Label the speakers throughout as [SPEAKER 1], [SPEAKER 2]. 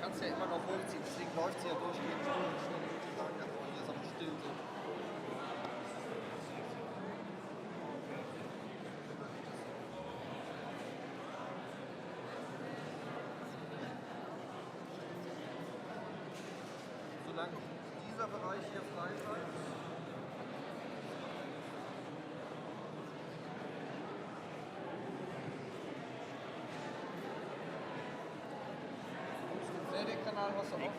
[SPEAKER 1] kannst ja immer noch hochziehen, deswegen läuft sie ja durchgehend durch. Sagen, dass man hier ist aber still so. Solange dieser Bereich hier frei bleibt. Den Kanal hast du auch.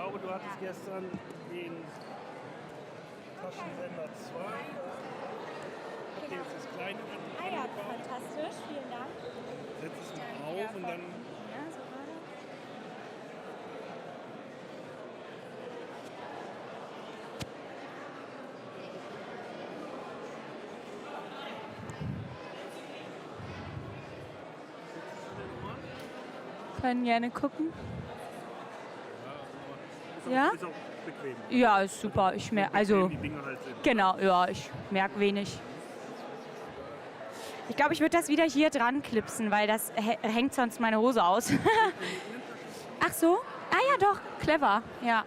[SPEAKER 2] glaube, du hattest gestern den Taschensender 2. Okay, jetzt das kleine
[SPEAKER 3] Ja, fantastisch, vielen Dank.
[SPEAKER 2] Setz es mal auf und dann.
[SPEAKER 3] Ja, so gerade. Können gerne gucken. Ja?
[SPEAKER 2] Ist auch bequem.
[SPEAKER 3] Ja, ist super. Ich merke, also
[SPEAKER 2] Die Dinge halt sind.
[SPEAKER 3] genau, ja, ich merke wenig. Ich glaube, ich würde das wieder hier dran klipsen, weil das hängt sonst meine Hose aus. Ach so? Ah ja, doch, clever, ja.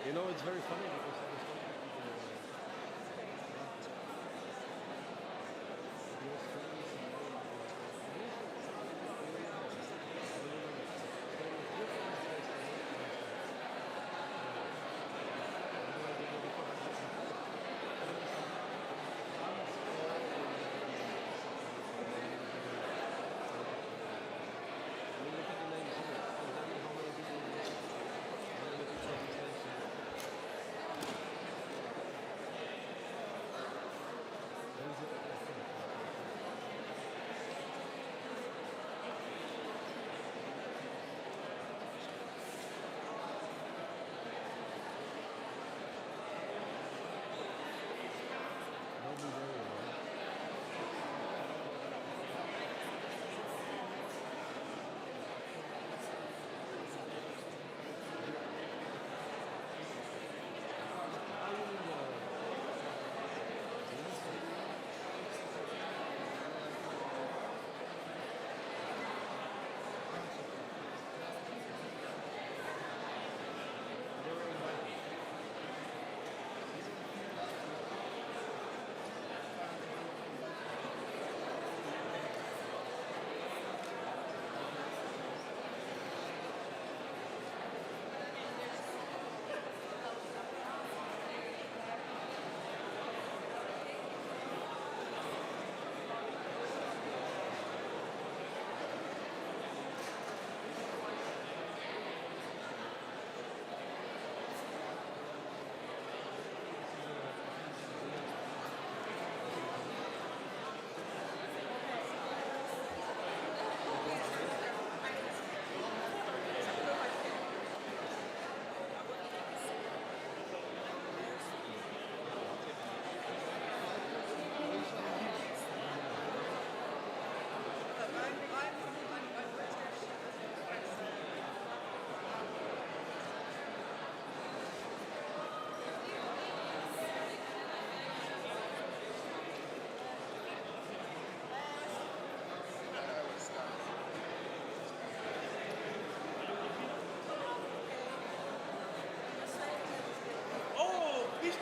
[SPEAKER 1] You know, it's very funny because I was talking to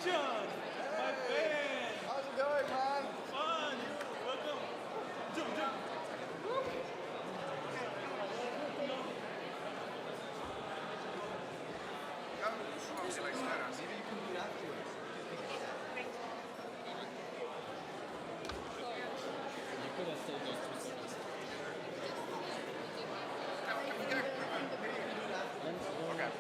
[SPEAKER 2] Christian, my friend.
[SPEAKER 1] How's it going, man?
[SPEAKER 2] Fun. Welcome. Jump, jump.
[SPEAKER 1] Maybe you can do that afterwards.
[SPEAKER 4] You could have saved those 2 seconds.
[SPEAKER 1] Okay.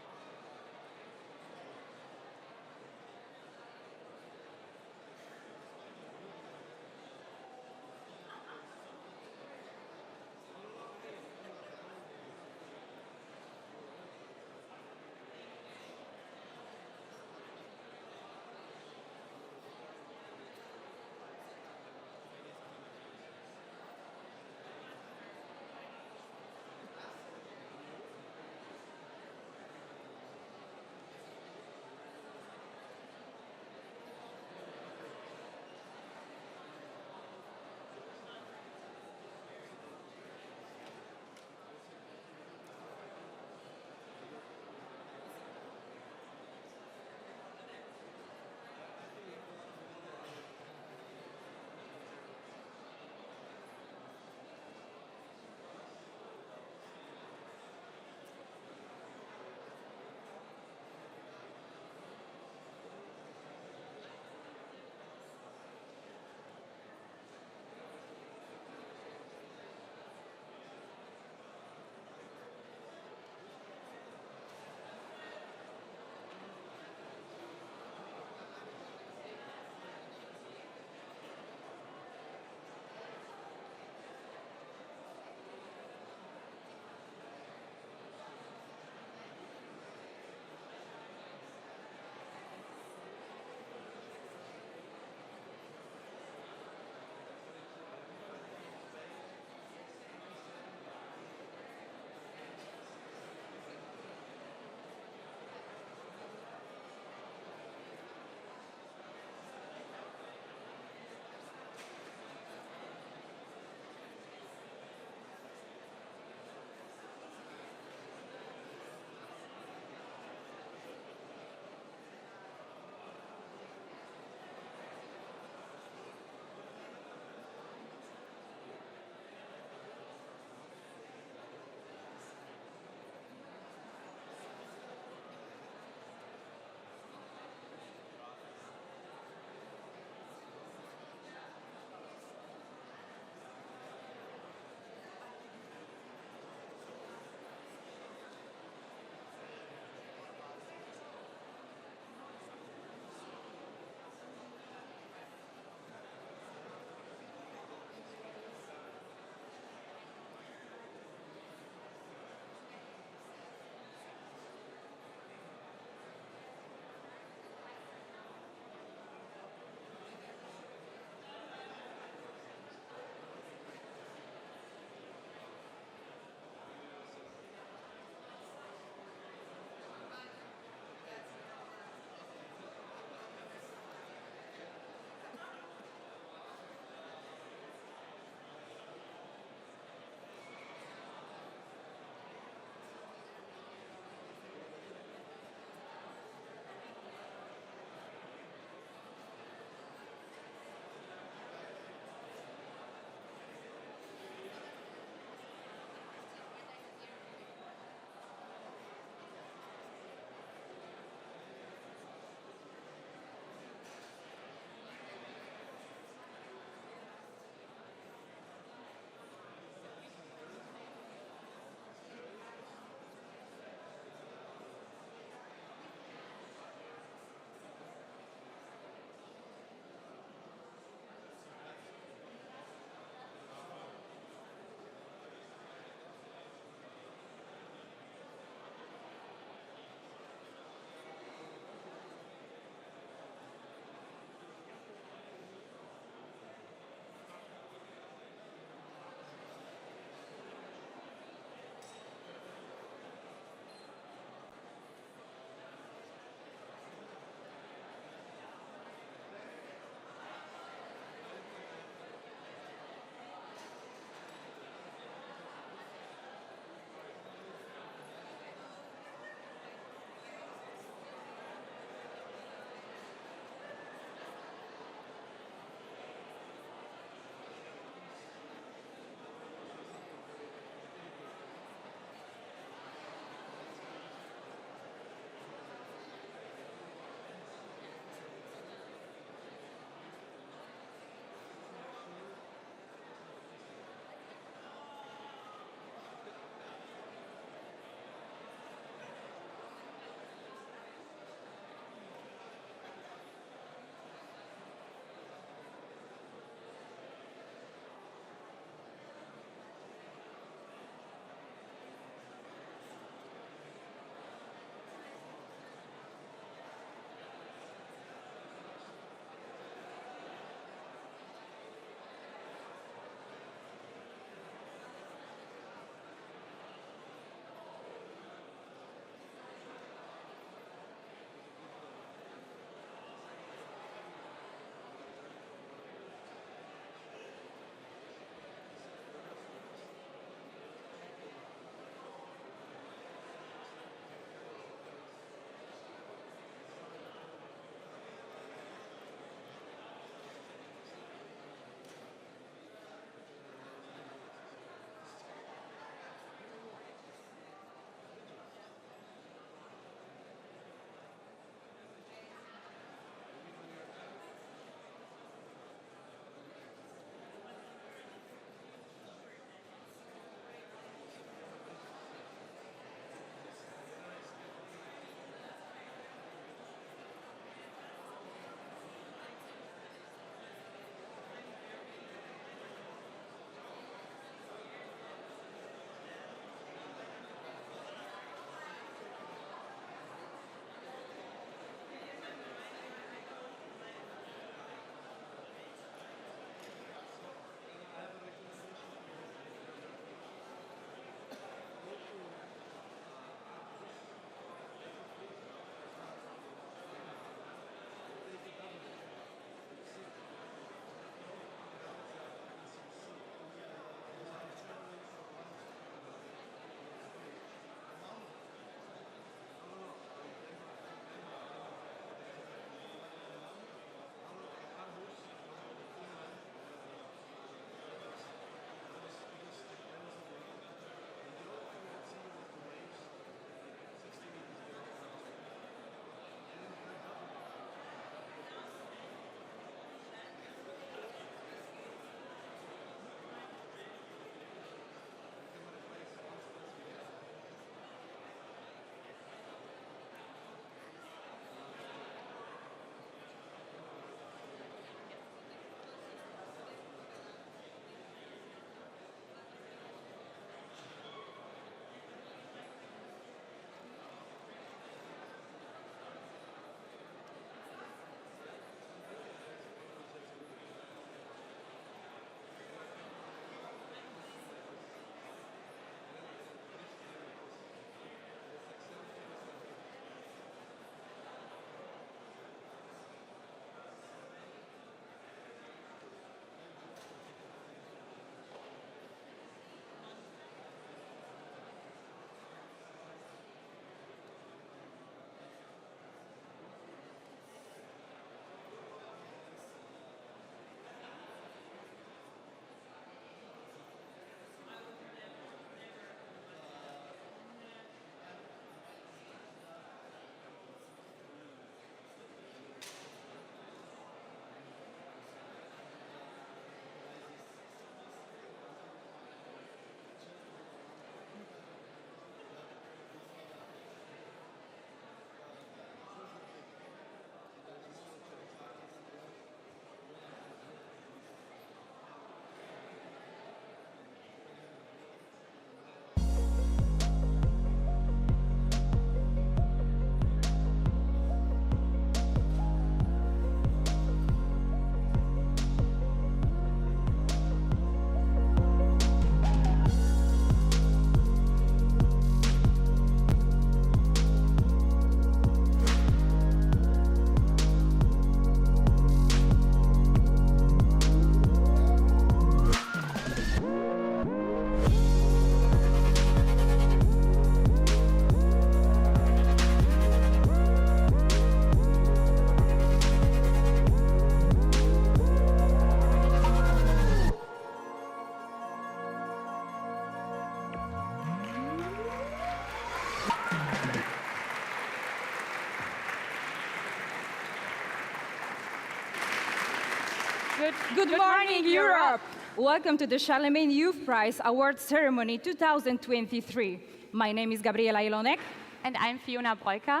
[SPEAKER 5] Good morning, Europe! Welcome to the Charlemagne Youth Prize Award Ceremony 2023. My name is Gabriela Ilonek.
[SPEAKER 3] And I'm Fiona Breuker.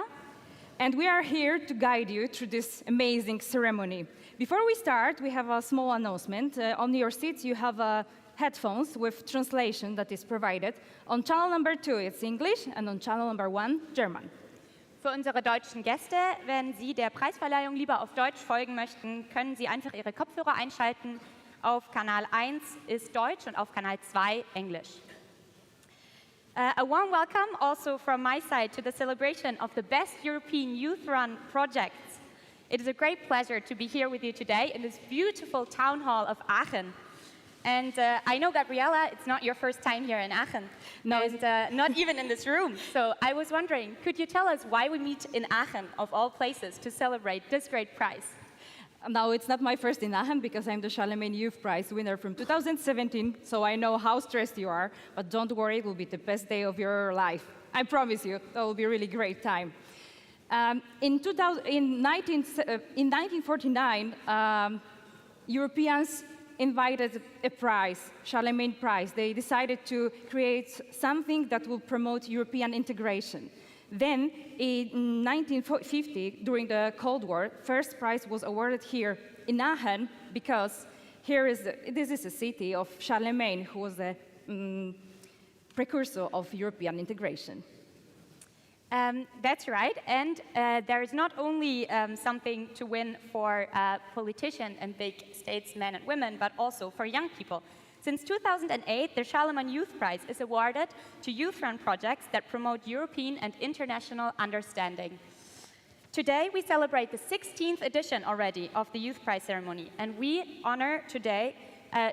[SPEAKER 5] And we are here to guide you through this amazing ceremony. Before we start, we have a small announcement. On your seats, you have headphones with translation that is provided. On channel number 2, it's English, and on channel number 1, German.
[SPEAKER 3] Für unsere deutschen Gäste, wenn Sie der Preisverleihung lieber auf Deutsch folgen möchten, können Sie einfach Ihre Kopfhörer einschalten. Auf Kanal 1 ist Deutsch und auf Kanal 2 Englisch. A warm welcome also from my side to the celebration of the best European youth-run projects. It is a great pleasure to be here with you today in this beautiful town hall of Aachen. And I know, Gabriela, it's not your first time here in Aachen.
[SPEAKER 5] No,
[SPEAKER 3] and not even in this room. So I was wondering, could you tell us why we meet in Aachen, of all places, to celebrate this great prize?
[SPEAKER 5] No, it's not my first in Aachen because I'm the Charlemagne Youth Prize winner from 2017, so I know how stressed you are. But don't worry, it will be the best day of your life. I promise you, that will be a really great time. In 1949, Europeans invited a prize, Charlemagne Prize. They decided to create something that will promote European integration. Then, in 1950, during the Cold War, first prize was awarded here in Aachen because this is a city of Charlemagne, who was the precursor of European integration.
[SPEAKER 3] That's right, and there is not only something to win for politicians and big statesmen and women, but also for young people. Since 2008, the Charlemagne Youth Prize is awarded to youth-run projects that promote European and international understanding. Today, we celebrate the 16th edition already of the Youth Prize ceremony, and we honor today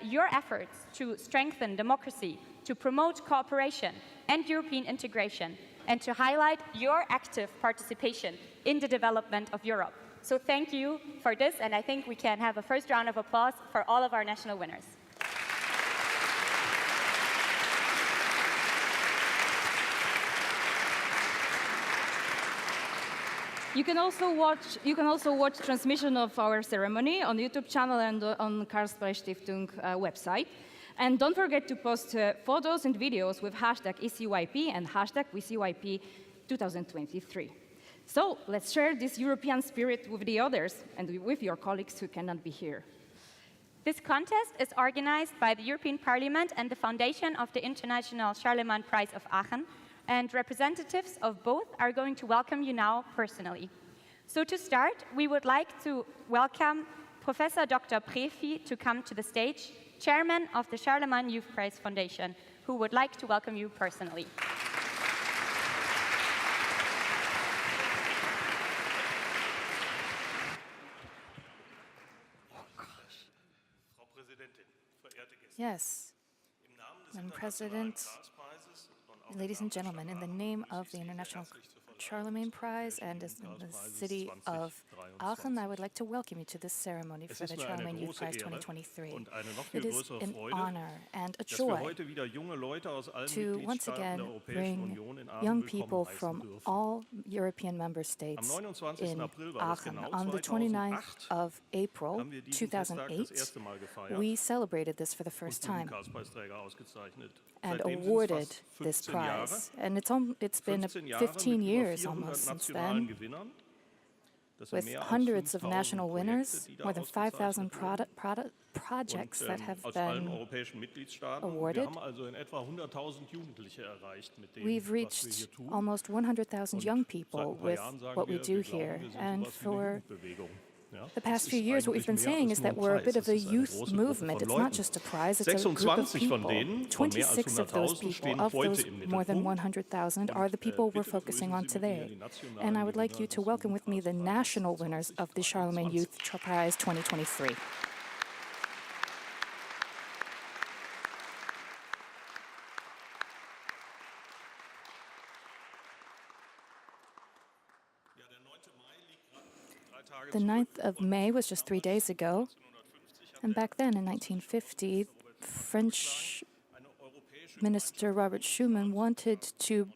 [SPEAKER 3] your efforts to strengthen democracy, to promote cooperation and European integration, and to highlight your active participation in the development of Europe. So thank you for this, and I think we can have a first round of applause for all of our national winners.
[SPEAKER 5] You can also watch transmission of our ceremony on YouTube channel and on Karlsruhe Stiftung website. And don't forget to post photos and videos with hashtag ECYP and hashtag WeCYP 2023. So let's share this European spirit with the others and with your colleagues who cannot be here.
[SPEAKER 3] This contest is organized by the European Parliament and the Foundation of the International Charlemagne Prize of Aachen, and representatives of both are going to welcome you now personally. So to start, we would like to welcome Professor Dr. Prefi to come to the stage, Chairman of the Charlemagne Youth Prize Foundation, who would like to welcome you personally.
[SPEAKER 6] Yes, Madam President, ladies and gentlemen, in the name of the International Charlemagne Prize and as in the city of Aachen, I would like to welcome you to this ceremony for the Charlemagne Youth Prize 2023. It is an honor and a joy to once again bring young people from all European member states in Aachen. On the 29th of April 2008, we celebrated this for the first time and awarded this prize. And it's been 15 years almost since then, with hundreds of national winners, more than 5,000 projects that have been awarded. We've reached almost 100,000 young people with what we do here, and for the past few years, what we've been saying is that we're a bit of a youth movement. It's not just a prize, it's a group of people. 26 of those people, of those more than 100,000, are the people we're focusing on today. And I would like you to welcome with me the national winners of the Charlemagne Youth Prize 2023. The 9th of May was just 3 days ago, and back then in 1950, French Minister Robert Schuman wanted to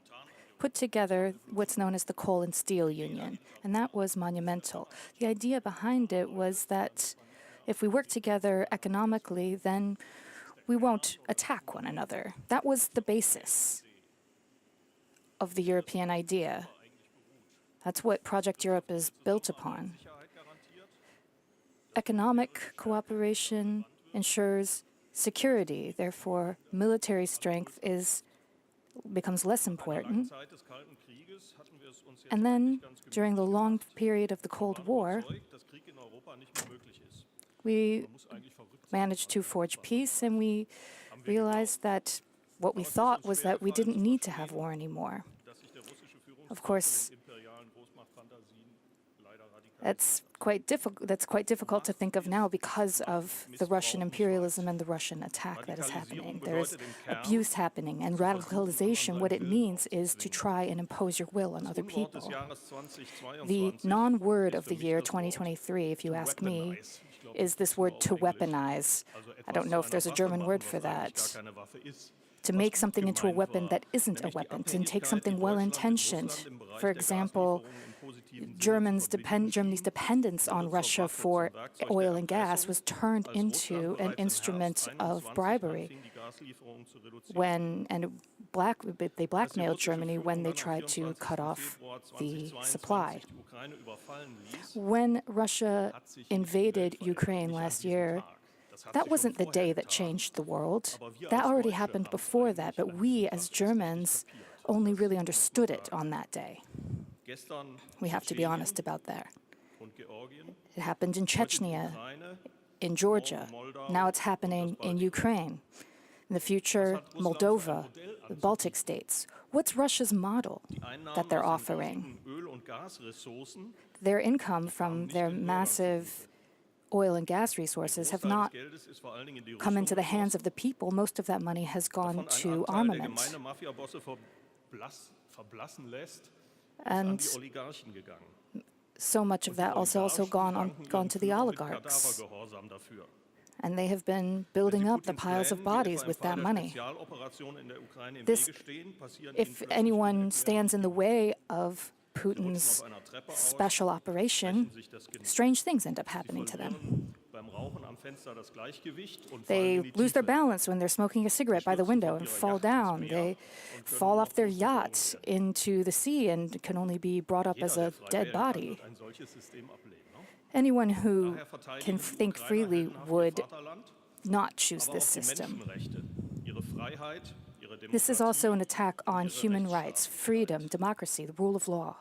[SPEAKER 6] put together what's known as the Coal and Steel Union, and that was monumental. The idea behind it was that If we work together economically, then we won't attack one another. That was the basis of the European idea. That's what Project Europe is built upon. Economic cooperation ensures security. Therefore, military strength becomes less important. And then, during the long period of the Cold War, we managed to forge peace, and we realized that what we thought was that we didn't need to have war anymore. Of course, that's quite difficult to think of now because of the Russian imperialism and the Russian attack that is happening. There's abuse happening, and radicalization, what it means is to try and impose your will on other people. The non-word of the year 2023, if you ask me, is this word to weaponize. I don't know if there's a German word for that. To make something into a weapon that isn't a weapon, to take something well-intentioned. For example, Germany's dependence on Russia for oil and gas was turned into an instrument of bribery they blackmailed Germany when they tried to cut off the supply. When Russia invaded Ukraine last year, that wasn't the day that changed the world. That already happened before that, but we as Germans only really understood it on that day. We have to be honest about that. It happened in Chechnya, in Georgia. Now it's happening in Ukraine. In the future, Moldova, the Baltic states. What's Russia's model that they're offering? Their income from their massive oil and gas resources have not come into the hands of the people. Most of that money has gone to armament. And so much of that has also gone to the oligarchs. And they have been building up the piles of bodies with that money. If anyone stands in the way of Putin's special operation, strange things end up happening to them. They lose their balance when they're smoking a cigarette by the window and fall down. They fall off their yacht into the sea and can only be brought up as a dead body. Anyone who can think freely would not choose this system. This is also an attack on human rights, freedom, democracy, the rule of law.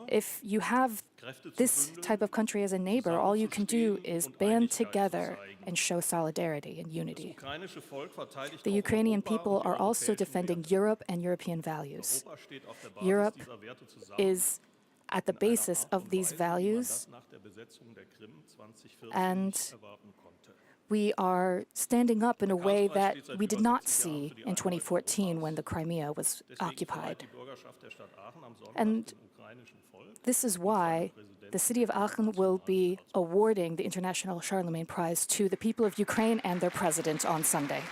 [SPEAKER 6] If you have this type of country as a neighbor, all you can do is band together and show solidarity and unity. The Ukrainian people are also defending Europe and European values. Europe is at the basis of these values, and we are standing up in a way that we did not see in 2014 when the Crimea was occupied. And this is why the city of Aachen will be awarding the International Charlemagne Prize to the people of Ukraine and their president on Sunday.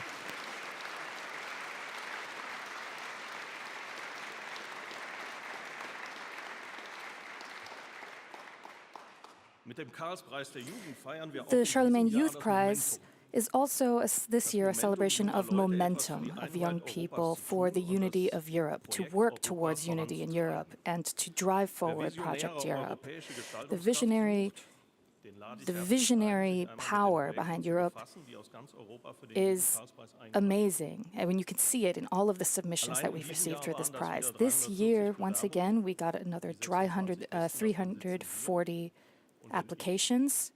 [SPEAKER 6] The Charlemagne Youth Prize is also this year a celebration of momentum of young people for the unity of Europe, to work towards unity in Europe and to drive forward Project Europe. The visionary power behind Europe is amazing. I mean, you can see it in all of the submissions that we've received for this prize. This year, once again, we got another 340 applications.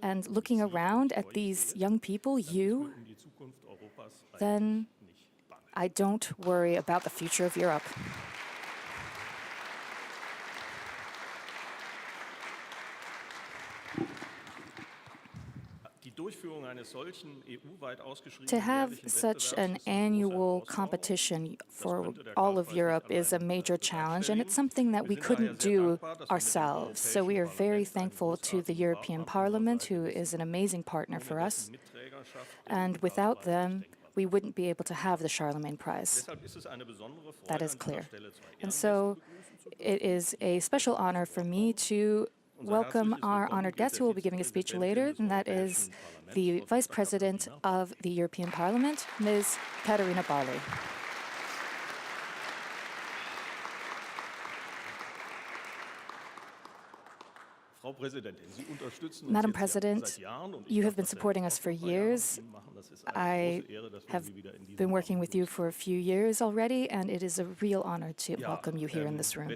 [SPEAKER 6] And looking around at these young people, then I don't worry about the future of Europe. To have such an annual competition for all of Europe is a major challenge, and it's something that we couldn't do ourselves. So we are very thankful to the European Parliament, who is an amazing partner for us. And without them, we wouldn't be able to have the Charlemagne Prize. That is clear. And so it is a special honor for me to welcome our honored guest who will be giving a speech later, and that is the Vice President of the European Parliament, Ms. Katharina Barley. Madam President, you have been supporting us for years. I have been working with you for a few years already, and it is a real honor to welcome you here in this room.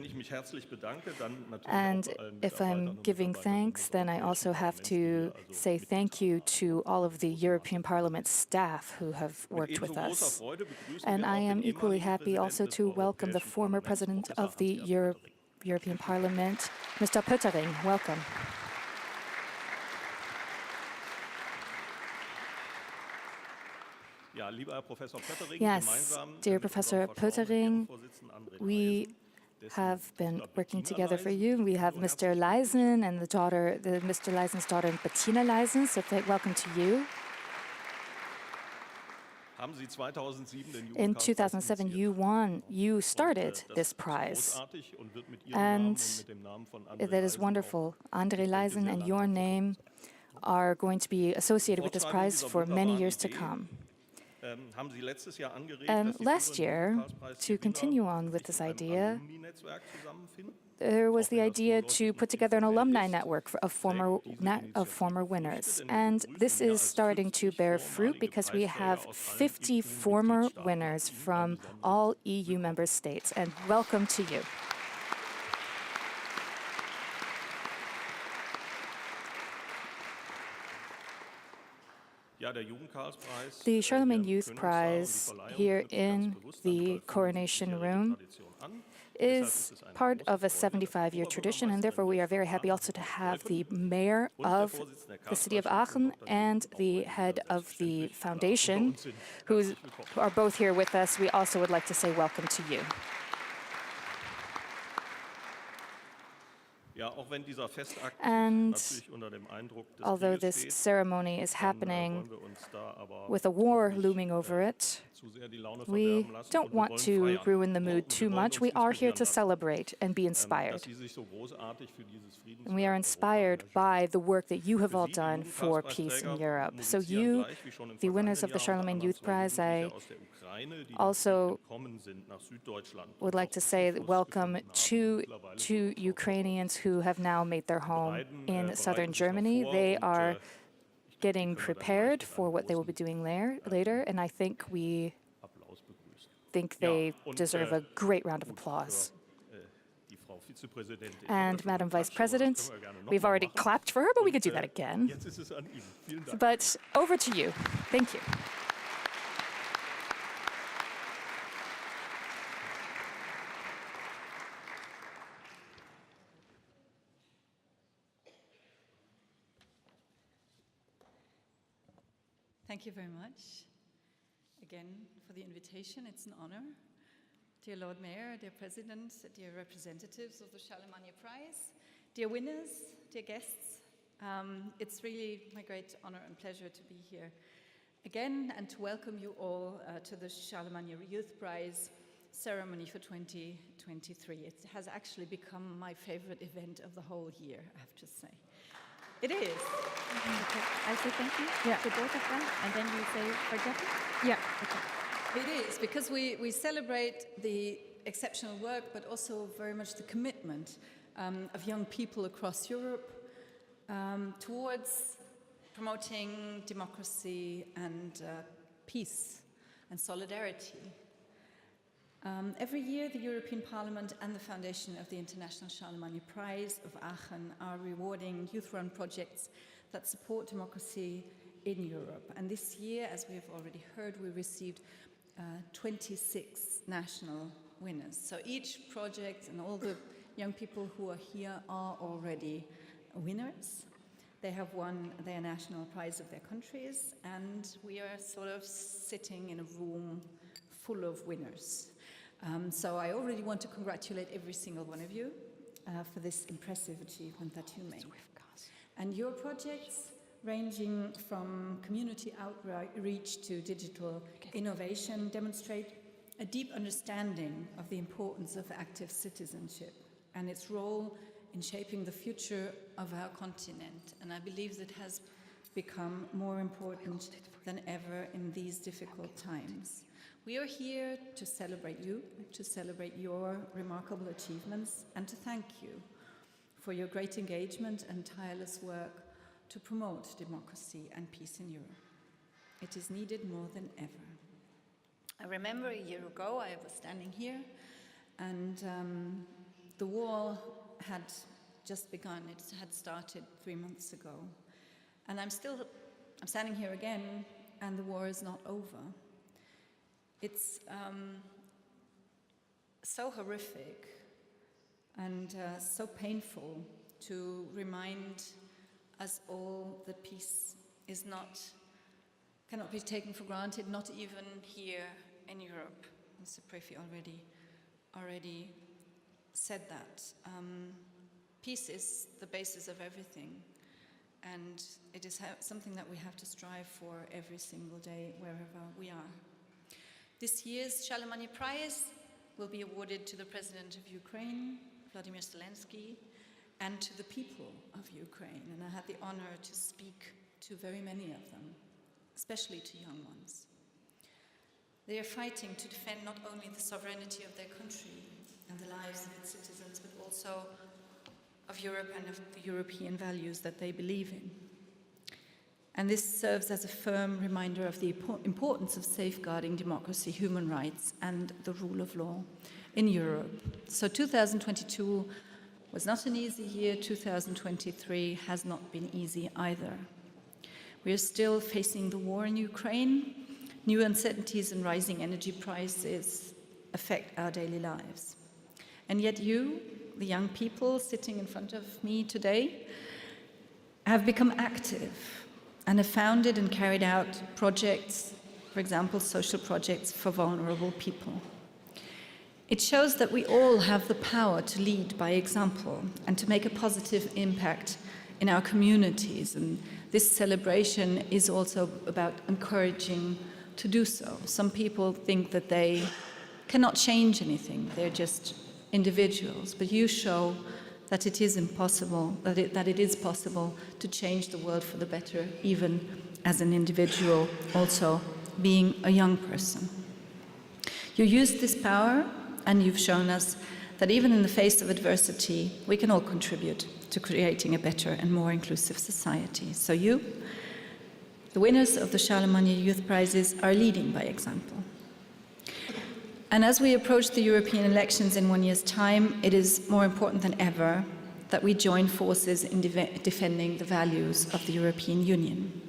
[SPEAKER 6] And if I'm giving thanks, then I also have to say thank you to all of the European Parliament staff who have worked with us. And I am equally happy also to welcome the former President of the European Parliament, Mr. Pöttering. Welcome. Yes, dear Professor Pöttering, we have been working together for you. We have Mr. Leisen and Mr. Leisen's daughter, Bettina Leisen, so welcome to you. In 2007, you started this prize, and that is wonderful. Andre Leisen and your name are going to be associated with this prize for many years to come. And last year, to continue on with this idea, there was the idea to put together an alumni network of former winners. And this is starting to bear fruit because we have 50 former winners from all EU member states. And welcome to you. The Charlemagne Youth Prize here in the Coronation Room is part of a 75-year tradition, and therefore we are very happy also to have the mayor of the city of Aachen and the head of the foundation, who are both here with us. We also would like to say welcome to you. And although this ceremony is happening with a war looming over it, we don't want to ruin the mood too much. We are here to celebrate and be inspired. And we are inspired by the work that you have all done for peace in Europe. So you, the winners of the Charlemagne Youth Prize, I also would like to say welcome to Ukrainians who have now made their home in southern Germany. They are getting prepared for what they will be doing later, and I think they deserve a great round of applause. And Madam Vice President, we've already clapped for her, but we could do that again. But over to you. Thank you.
[SPEAKER 7] Thank you very much again for the invitation. It's an honor. Dear Lord Mayor, dear President, dear representatives of the Charlemagne Prize, dear winners, dear guests, it's really my great honor and pleasure to be here again and to welcome you all to the Charlemagne Youth Prize ceremony for 2023. It has actually become my favorite event of the whole year, I have to say. It is.
[SPEAKER 3] Okay. I say thank you to both of them, and then you say for Jeffrey?
[SPEAKER 5] Yeah.
[SPEAKER 7] Okay. It is, because we celebrate the exceptional work, but also very much the commitment of young people across Europe towards promoting democracy and peace and solidarity. Every year, the European Parliament and the foundation of the International Charlemagne Prize of Aachen are rewarding youth-run projects that support democracy in Europe. And this year, as we have already heard, we received 26 national winners. So each project and all the young people who are here are already winners. They have won their national prize of their countries, and we are sort of sitting in a room full of winners. So I already want to congratulate every single one of you for this impressive achievement that you made. And your projects, ranging from community outreach to digital innovation, demonstrate a deep understanding of the importance of active citizenship and its role in shaping the future of our continent, and I believe that has become more important than ever in these difficult times. We are here to celebrate you, to celebrate your remarkable achievements, and to thank you for your great engagement and tireless work to promote democracy and peace in Europe. It is needed more than ever. I remember a year ago I was standing here, and the war had just begun. It had started 3 months ago. And I'm standing here again, and the war is not over. It's so horrific and so painful to remind us all that peace cannot be taken for granted, not even here in Europe. Mr. Prefy already said that. Peace is the basis of everything, and it is something that we have to strive for every single day, wherever we are. This year's Charlemagne Prize will be awarded to the President of Ukraine, Vladimir Zelensky, and to the people of Ukraine. And I had the honor to speak to very many of them, especially to young ones. They are fighting to defend not only the sovereignty of their country and the lives of its citizens, but also of Europe and of the European values that they believe in. And this serves as a firm reminder of the importance of safeguarding democracy, human rights, and the rule of law in Europe. So 2022 was not an easy year. 2023 has not been easy either. We are still facing the war in Ukraine. New uncertainties and rising energy prices affect our daily lives. And yet you, the young people sitting in front of me today, have become active and have founded and carried out projects, for example, social projects for vulnerable people. It shows that we all have the power to lead by example and to make a positive impact in our communities. And this celebration is also about encouraging to do so. Some people think that they cannot change anything, they're just individuals, but you show that it is impossible, that it is possible to change the world for the better, even as an individual, also being a young person. You used this power, and you've shown us that even in the face of adversity, we can all contribute to creating a better and more inclusive society. So you, the winners of the Charlemagne Youth Prizes, are leading by example. And as we approach the European elections in 1 year's time, it is more important than ever that we join forces in defending the values of the European Union.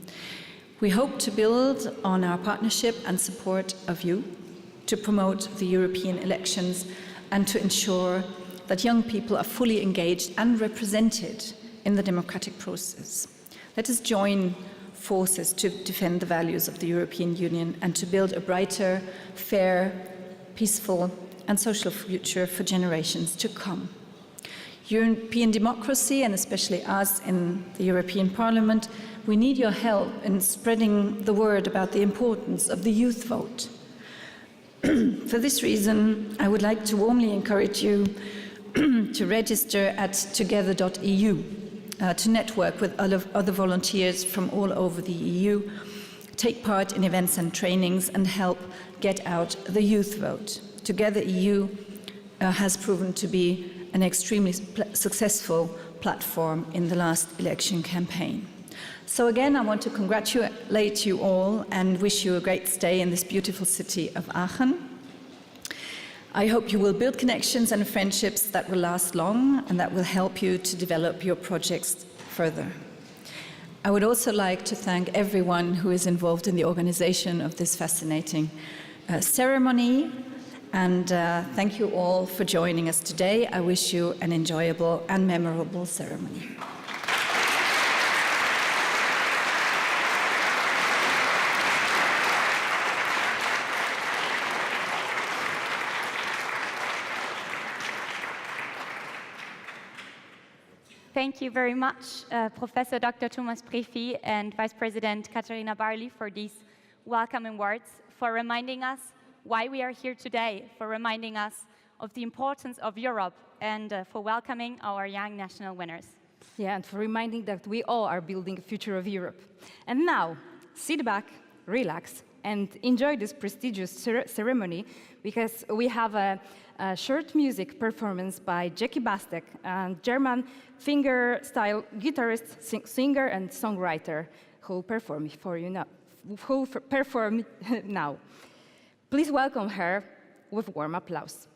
[SPEAKER 7] We hope to build on our partnership and support of you to promote the European elections and to ensure that young people are fully engaged and represented in the democratic process. Let us join forces to defend the values of the European Union and to build a brighter, fair, peaceful and social future for generations to come. European democracy, and especially us in the European Parliament, we need your help in spreading the word about the importance of the youth vote. For this reason, I would like to warmly encourage you to register at together.eu, to network with other volunteers from all over the EU, take part in events and trainings, and help get out the youth vote. Together EU has proven to be an extremely successful platform in the last election campaign. So again, I want to congratulate you all and wish you a great stay in this beautiful city of Aachen. I hope you will build connections and friendships that will last long and that will help you to develop your projects further. I would also like to thank everyone who is involved in the organization of this fascinating ceremony, and thank you all for joining us today. I wish you an enjoyable and memorable ceremony.
[SPEAKER 3] Thank you very much, Professor Dr. Thomas Prefy and Vice President Katharina Barley, for these welcoming words, for reminding us why we are here today, for reminding us of the importance of Europe and for welcoming our young national winners.
[SPEAKER 5] Yeah, and for reminding that we all are building a future of Europe. And now, sit back, relax, and enjoy this prestigious ceremony, because we have a short music performance by Jackie Bastek, a German finger-style guitarist, singer, and songwriter who will perform for you now. Now. Please welcome her with warm applause.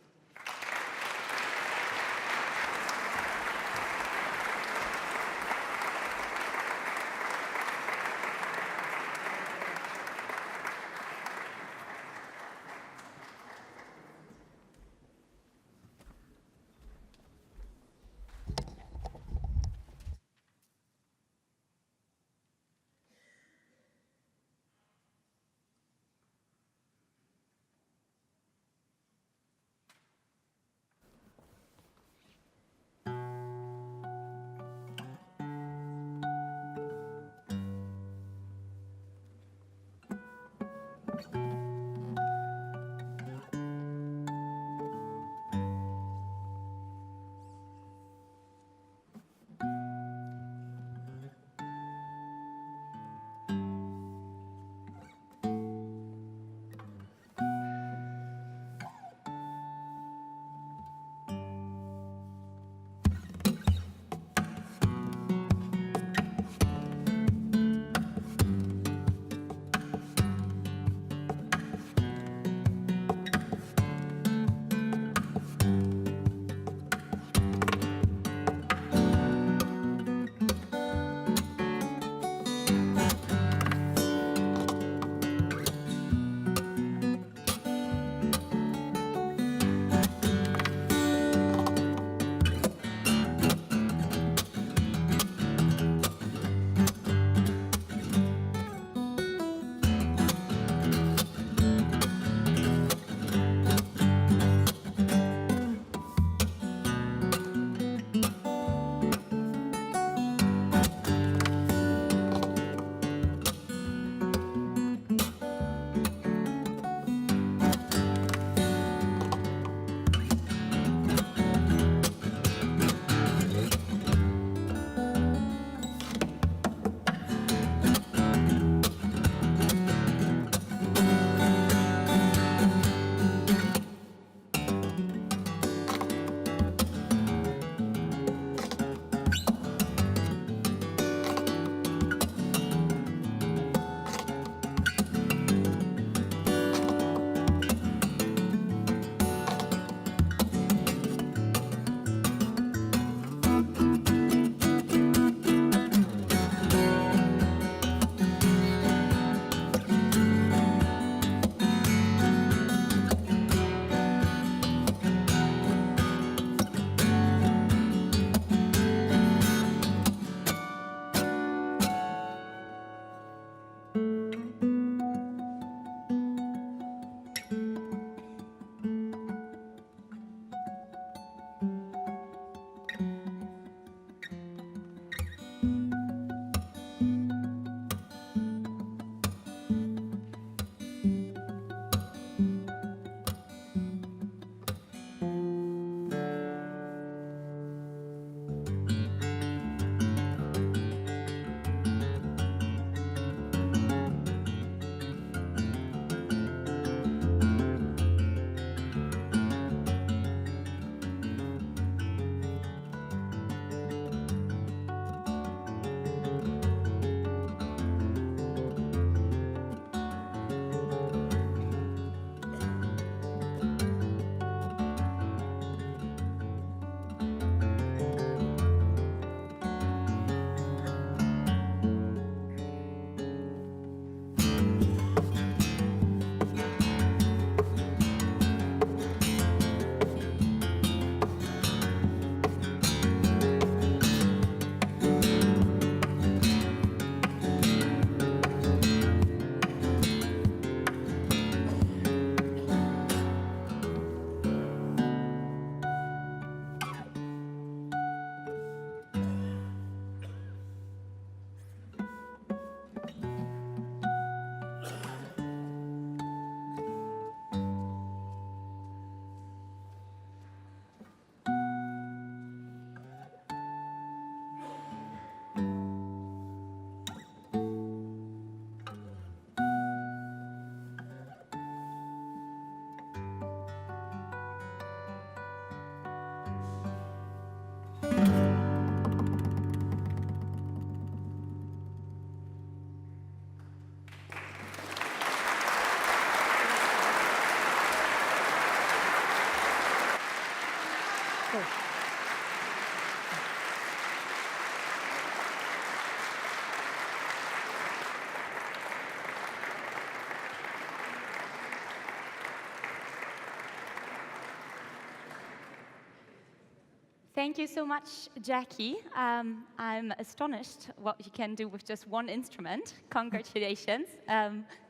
[SPEAKER 3] Thank you so much, Jackie. I'm astonished what you can do with just one instrument. Congratulations.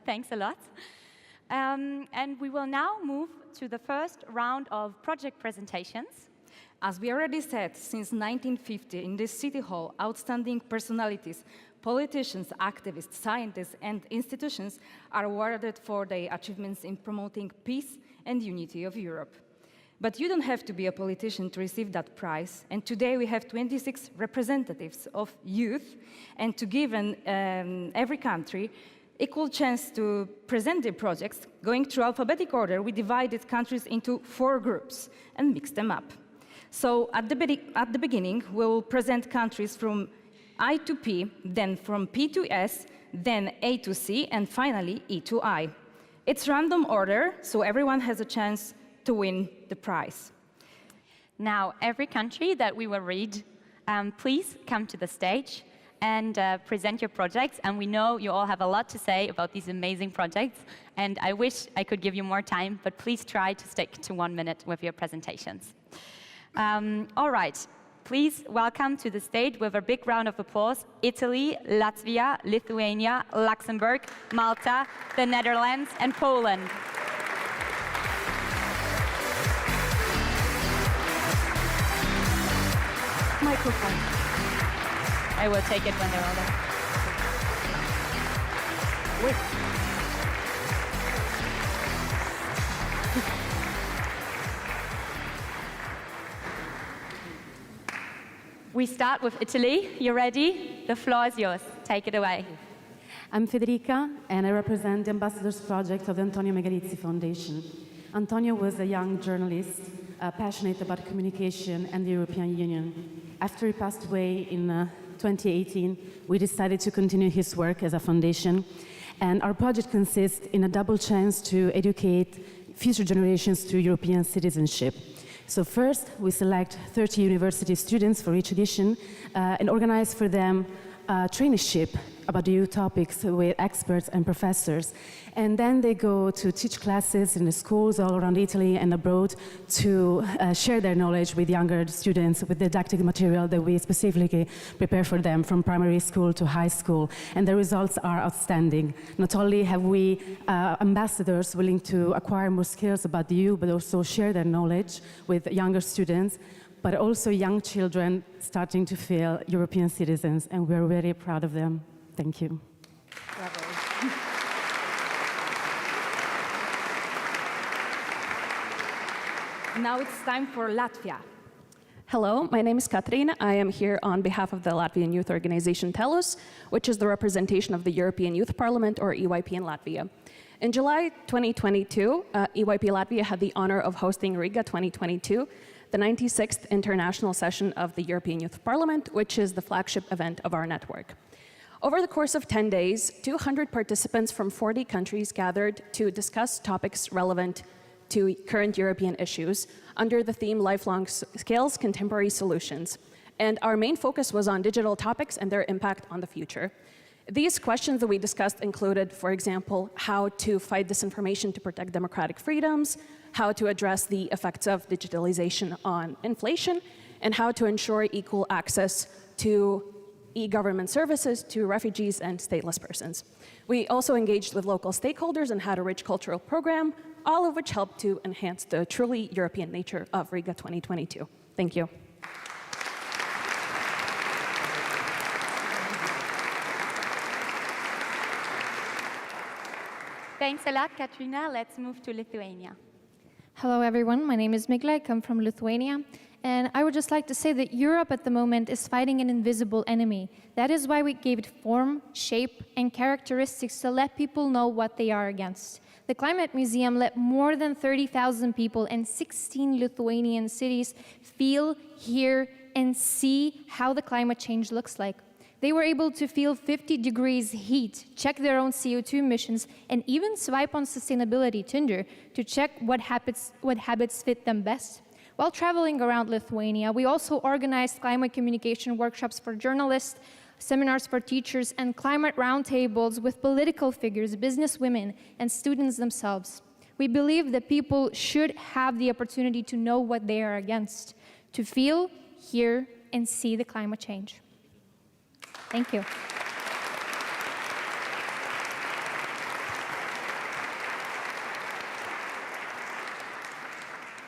[SPEAKER 3] Thanks a lot. And we will now move to the first round of project presentations.
[SPEAKER 5] As we already said, since 1950, in this City Hall, outstanding personalities, politicians, activists, scientists, and institutions are awarded for their achievements in promoting peace and unity of Europe. But you don't have to be a politician to receive that prize. And today we have 26 representatives of youth, and to give every country equal chance to present their projects, going through alphabetic order, we divided countries into 4 groups and mixed them up. So at the beginning, we will present countries from I to P, then from P to S, then A to C, and finally E to I. It's random order, so everyone has a chance to win the prize.
[SPEAKER 3] Now, every country that we will read, please come to the stage and present your projects. And we know you all have a lot to say about these amazing projects. And I wish I could give you more time, but please try to stick to 1 minute with your presentations. All right, please welcome to the stage with a big round of applause, Italy, Latvia, Lithuania, Luxembourg, Malta, the Netherlands, and Poland.
[SPEAKER 5] Microphone.
[SPEAKER 3] I will take it when they're all there.
[SPEAKER 5] Wait.
[SPEAKER 3] We start with Italy. You ready? The floor is yours. Take it away.
[SPEAKER 8] I'm Federica, and I represent the Ambassadors Project of the Antonio Megalizzi Foundation. Antonio was a young journalist, passionate about communication and the European Union. After he passed away in 2018, we decided to continue his work as a foundation. And our project consists in a double chance to educate future generations to European citizenship. So first, we select 30 university students for each edition and organize for them a traineeship about EU topics with experts and professors. And then they go to teach classes in the schools all around Italy and abroad to share their knowledge with younger students with didactic material that we specifically prepare for them from primary school to high school. And the results are outstanding. Not only have we ambassadors willing to acquire more skills about the EU, but also share their knowledge with younger students, but also young children starting to feel European citizens, and we're very proud of them. Thank you.
[SPEAKER 5] Bravo. Now it's time for Latvia.
[SPEAKER 9] Hello, my name is Katrina. I am here on behalf of the Latvian youth organization TELUS, which is the representation of the European Youth Parliament, or EYP, in Latvia. In July 2022, EYP Latvia had the honor of hosting Riga 2022, the 96th international session of the European Youth Parliament, which is the flagship event of our network. Over the course of 10 days, 200 participants from 40 countries gathered to discuss topics relevant to current European issues under the theme Lifelong Skills, Contemporary Solutions. And our main focus was on digital topics and their impact on the future. These questions that we discussed included, for example, how to fight disinformation to protect democratic freedoms, how to address the effects of digitalization on inflation, and how to ensure equal access to e-government services to refugees and stateless persons. We also engaged with local stakeholders and had a rich cultural program, all of which helped to enhance the truly European nature of Riga 2022. Thank you.
[SPEAKER 3] Thanks a lot, Katrina. Let's move to Lithuania.
[SPEAKER 10] Hello, everyone. My name is Migla. I come from Lithuania. And I would just like to say that Europe at the moment is fighting an invisible enemy. That is why we gave it form, shape, and characteristics to let people know what they are against. The Climate Museum let more than 30,000 people in 16 Lithuanian cities feel, hear, and see how the climate change looks like. They were able to feel 50 degrees heat, check their own CO2 emissions, and even swipe on Sustainability Tinder to check what habits fit them best. While traveling around Lithuania, we also organized climate communication workshops for journalists, seminars for teachers, and climate roundtables with political figures, businesswomen, and students themselves. We believe that people should have the opportunity to know what they are against, to feel, hear, and see the climate change. Thank you.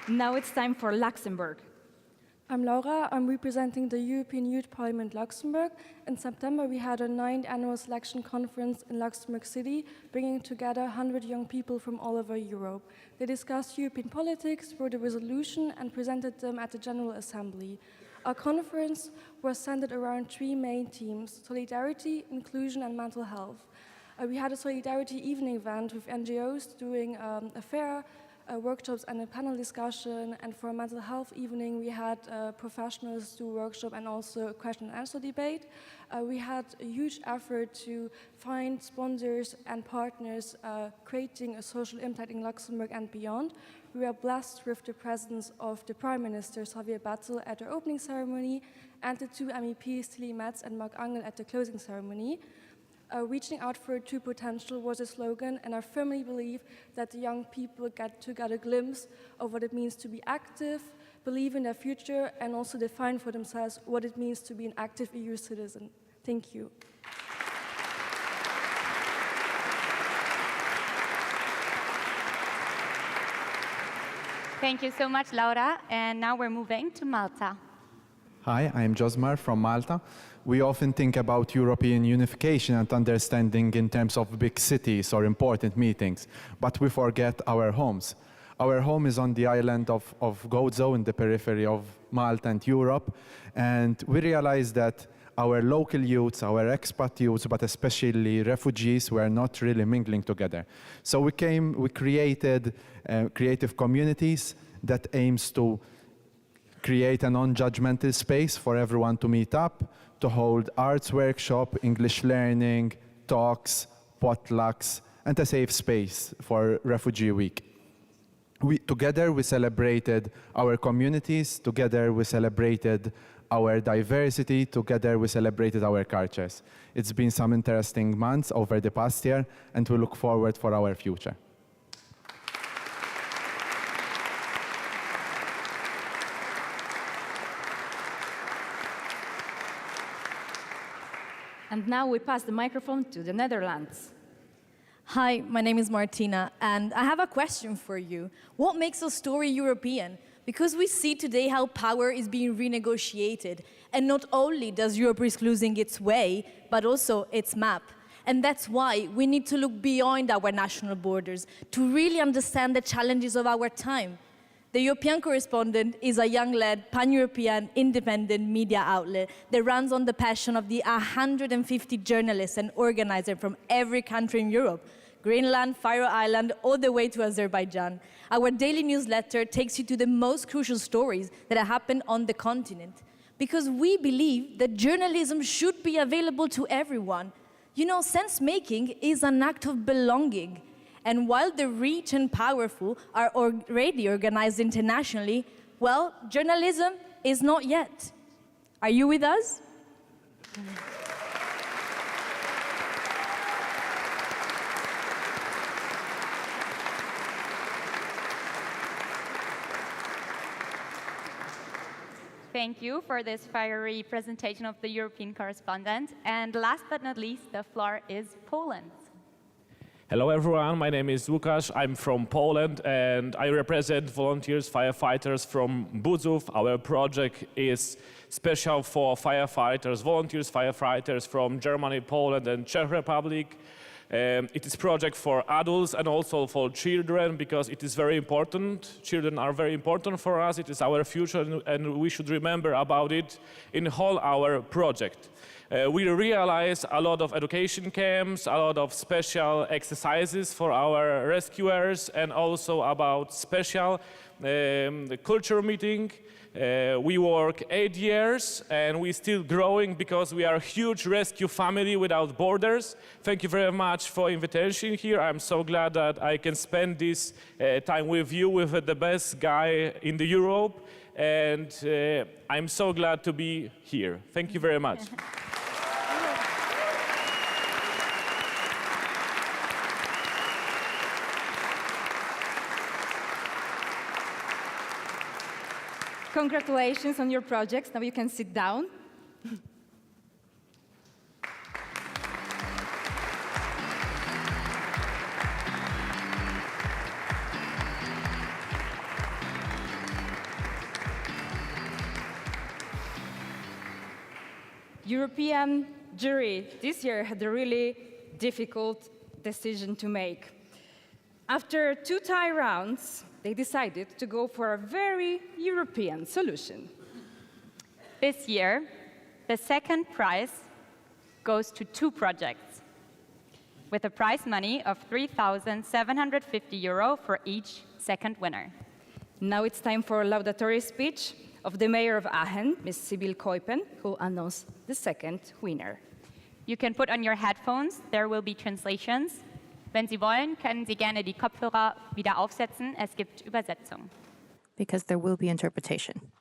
[SPEAKER 5] Now it's time for Luxembourg.
[SPEAKER 11] I'm Laura. I'm representing the European Youth Parliament Luxembourg. In September, we had our 9th annual selection conference in Luxembourg City, bringing together 100 young people from all over Europe. They discussed European politics, wrote a resolution, and presented them at the General Assembly. Our conference was centered around 3 main themes: solidarity, inclusion, and mental health. We had a solidarity evening event with NGOs doing a fair, workshops and a panel discussion, and for a mental health evening we had professionals do workshop and also a question and answer debate. We had a huge effort to find sponsors and partners creating a social impact in Luxembourg and beyond. We were blessed with the presence of the Prime Minister Xavier Bettel at the opening ceremony and the 2 MEPs Tilly Metz and Mark Angel at the closing ceremony. Reaching out for true potential was a slogan, and I firmly believe that the young people get a glimpse of what it means to be active, believe in their future, and also define for themselves what it means to be an active EU citizen. Thank you.
[SPEAKER 3] Thank you so much, Laura. And now we're moving to Malta.
[SPEAKER 12] Hi, I'm Josmar from Malta. We often think about European unification and understanding in terms of big cities or important meetings, but we forget our homes. Our home is on the island of Gozo in the periphery of Malta and Europe, and we realized that our local youths, our expat youths, but especially refugees, were not really mingling together. So we created creative communities that aims to create a non-judgmental space for everyone to meet up, to hold arts workshop, English learning, talks, potlucks, and a safe space for Refugee Week. Together we celebrated our communities, together we celebrated our diversity, together we celebrated our cultures. It's been some interesting months over the past year, and we look forward for our future.
[SPEAKER 5] And now we pass the microphone to the Netherlands.
[SPEAKER 13] Hi, my name is Martina, and I have a question for you. What makes a story European? Because we see today how power is being renegotiated, and not only does Europe risk losing its way, but also its map. And that's why we need to look beyond our national borders to really understand the challenges of our time. The European Correspondent is a young-led, pan-European, independent media outlet that runs on the passion of the 150 journalists and organizers from every country in Europe, Greenland, Faroe Island, all the way to Azerbaijan. Our daily newsletter takes you to the most crucial stories that have happened on the continent, because we believe that journalism should be available to everyone. You know, sense-making is an act of belonging. And while the rich and powerful are already organized internationally, well, journalism is not yet. Are you with us?
[SPEAKER 3] Thank you for this fiery presentation of the European Correspondent. And last but not least, the floor is Poland.
[SPEAKER 4] Hello everyone, my name is Łukasz, I'm from Poland and I represent volunteers, firefighters from Budzów. Our project is special for firefighters, volunteers, firefighters from Germany, Poland and Czech Republic. It is a project for adults and also for children because it is very important. Children are very important for us, it is our future and we should remember about it in whole our project. We realize a lot of education camps, a lot of special exercises for our rescuers, and also about special culture meeting. We work 8 years, and we're still growing because we are a huge rescue family without borders. Thank you very much for invitation here. I'm so glad that I can spend this time with you, with the best guy in the Europe, and I'm so glad to be here. Thank you very much.
[SPEAKER 5] Congratulations on your projects. Now you can sit down. European jury this year had a really difficult decision to make. After 2 tie rounds, they decided to go for a very European solution.
[SPEAKER 3] This year, the second prize goes to 2 projects, with a prize money of €3,750 for each second winner.
[SPEAKER 5] Now it's time for a laudatory speech of the mayor of Aachen, Ms. Sibylle Keupen, who will announce the second winner.
[SPEAKER 3] You can put on your headphones, there will be translations. Wenn Sie wollen, können Sie gerne die Kopfhörer wieder aufsetzen, es gibt Übersetzung.
[SPEAKER 14] Because there will be interpretation.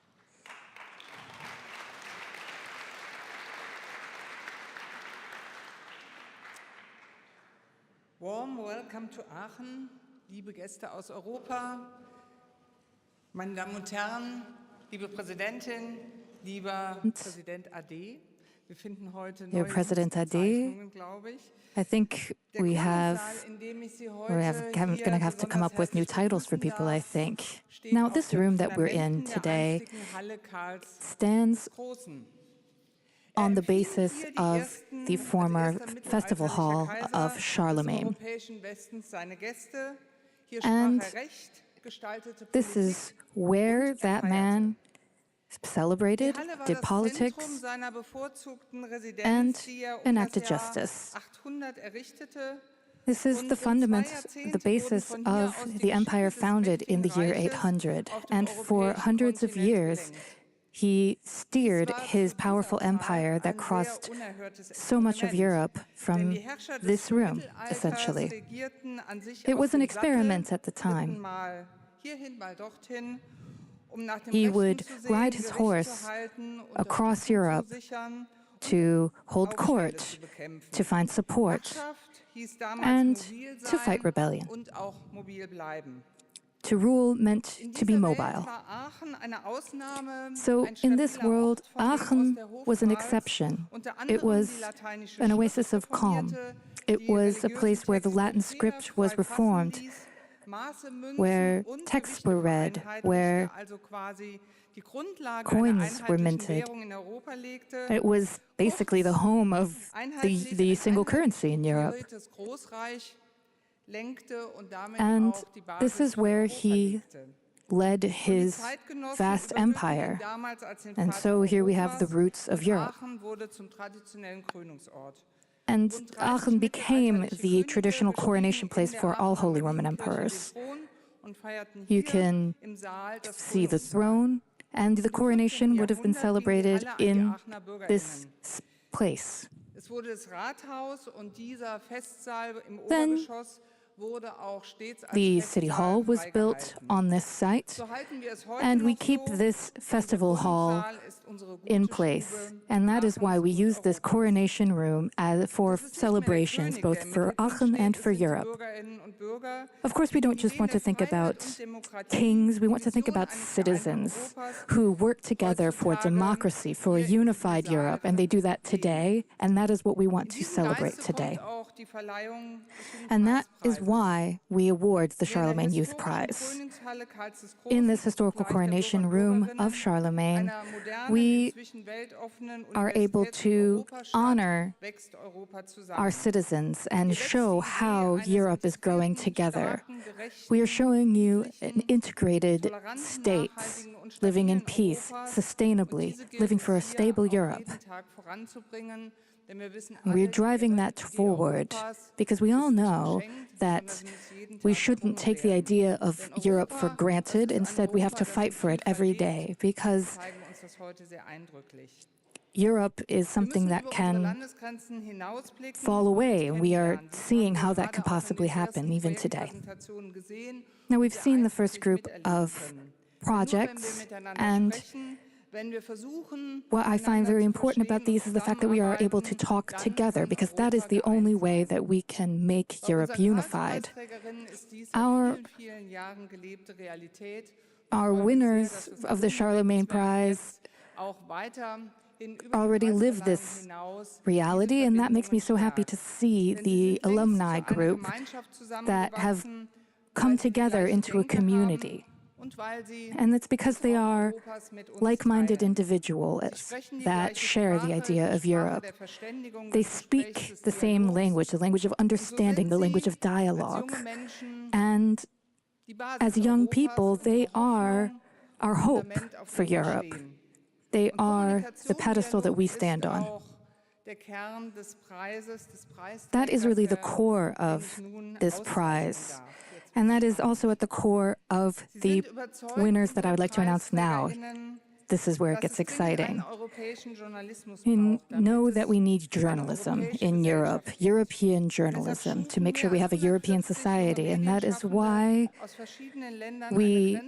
[SPEAKER 15] Warm welcome to Aachen, liebe Gäste aus Europa, meine Damen und Herren, liebe Präsidentin, lieber Präsident AD. Wir finden heute
[SPEAKER 14] Dear President AD, I think we're going to have to come up with new titles for people, I think. Now, this room that we're in today stands on the basis of the former festival hall of Charlemagne. And this is where that man celebrated, did politics, and enacted justice. This is the fundament, the basis of the empire founded in the year 800. And for hundreds of years, he steered his powerful empire that crossed so much of Europe from this room, essentially. It was an experiment at the time. He would ride his horse across Europe to hold court, to find support, and to fight rebellion. To rule meant to be mobile. So in this world, Aachen was an exception. It was an oasis of calm. It was a place where the Latin script was reformed, where texts were read, where coins were minted. It was basically the home of the single currency in Europe. And this is where he led his vast empire. And so here we have the roots of Europe. And Aachen became the traditional coronation place for all Holy Roman Emperors. You can see the throne, and the coronation would have been celebrated in this place. Then the city hall was built on this site, and we keep this festival hall in place. And that is why we use this coronation room for celebrations, both for Aachen and for Europe. Of course, we don't just want to think about kings, we want to think about citizens who work together for democracy, for a unified Europe, and they do that today, and that is what we want to celebrate today. And that is why we award the Charlemagne Youth Prize. In this historical coronation room of Charlemagne, we are able to honor our citizens and show how Europe is growing together. We are showing you an integrated state, living in peace, sustainably, living for a stable Europe. We're driving that forward because we all know that we shouldn't take the idea of Europe for granted. Instead, we have to fight for it every day because Europe is something that can fall away, and we are seeing how that could possibly happen even today. Now, we've seen the first group of projects, and what I find very important about these is the fact that we are able to talk together, because that is the only way that we can make Europe unified. Our our winners of the Charlemagne Prize already live this reality, and that makes me so happy to see the alumni group that have come together into a community. And it's because they are like-minded individuals that share the idea of Europe. They speak the same language, the language of understanding, the language of dialogue. And as young people, they are our hope for Europe. They are the pedestal that we stand on. That is really the core of this prize. And that is also at the core of the winners that I would like to announce now. This is where it gets exciting. We know that we need journalism in Europe, European journalism, to make sure we have a European society. And that is why we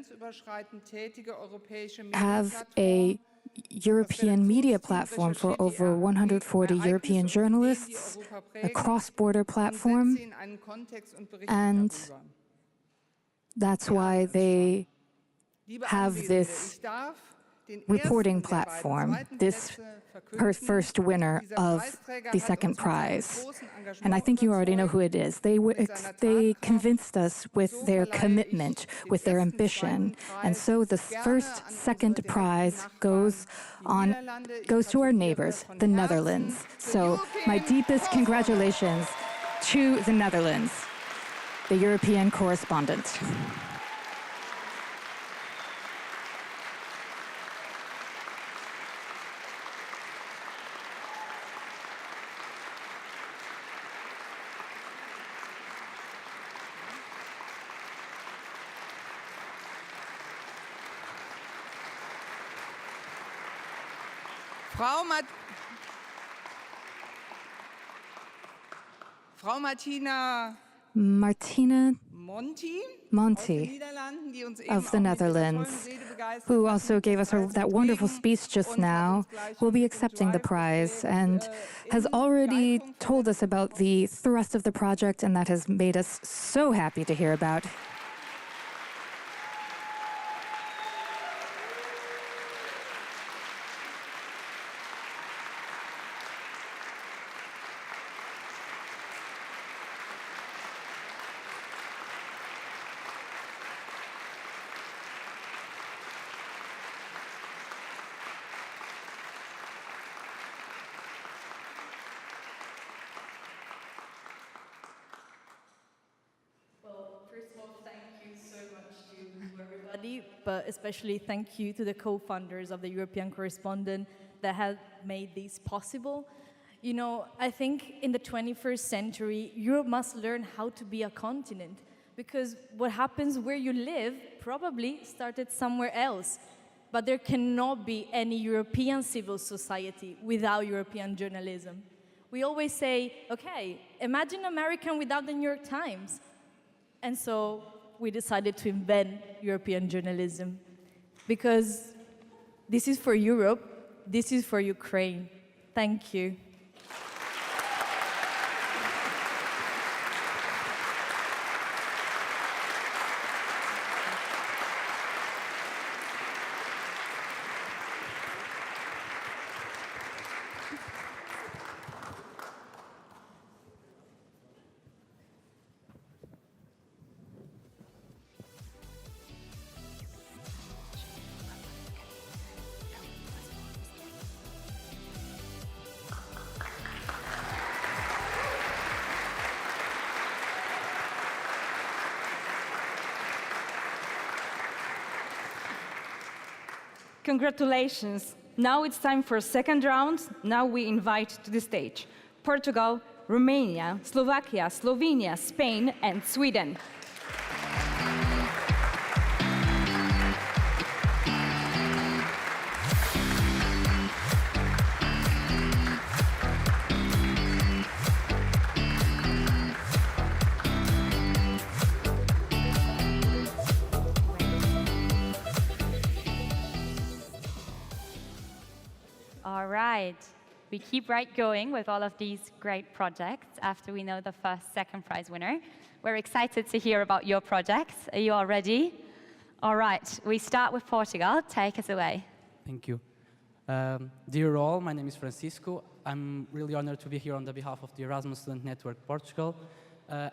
[SPEAKER 14] have a European media platform for over 140 European journalists, a cross-border platform, and that's why they have this reporting platform, this first winner of the second prize. And I think you already know who it is. They convinced us with their commitment, with their ambition. And so the second prize goes to our neighbors, the Netherlands. So my deepest congratulations to the Netherlands, the European correspondent.
[SPEAKER 15] Frau Martina
[SPEAKER 14] Monti of the Netherlands, who also gave us that wonderful speech just now, will be accepting the prize and has already told us about the thrust of the project, and that has made us so happy to hear about.
[SPEAKER 13] But especially thank you to the co-founders of the European Correspondent that have made this possible. You know, I think in the 21st century, Europe must learn how to be a continent, because what happens where you live probably started somewhere else. But there cannot be any European civil society without European journalism. We always say, okay, imagine American without the New York Times. And so we decided to invent European journalism, because this is for Europe, this is for Ukraine. Thank you.
[SPEAKER 5] Congratulations. Now it's time for a second round. Now we invite to the stage Portugal, Romania, Slovakia, Slovenia, Spain, and Sweden.
[SPEAKER 3] All right. We keep right going with all of these great projects after we know the second prize winner. We're excited to hear about your projects. Are you all ready? All right, we start with Portugal. Take us away.
[SPEAKER 16] Thank you. Dear all, my name is Francisco. I'm really honored to be here on the behalf of the Erasmus Student Network Portugal.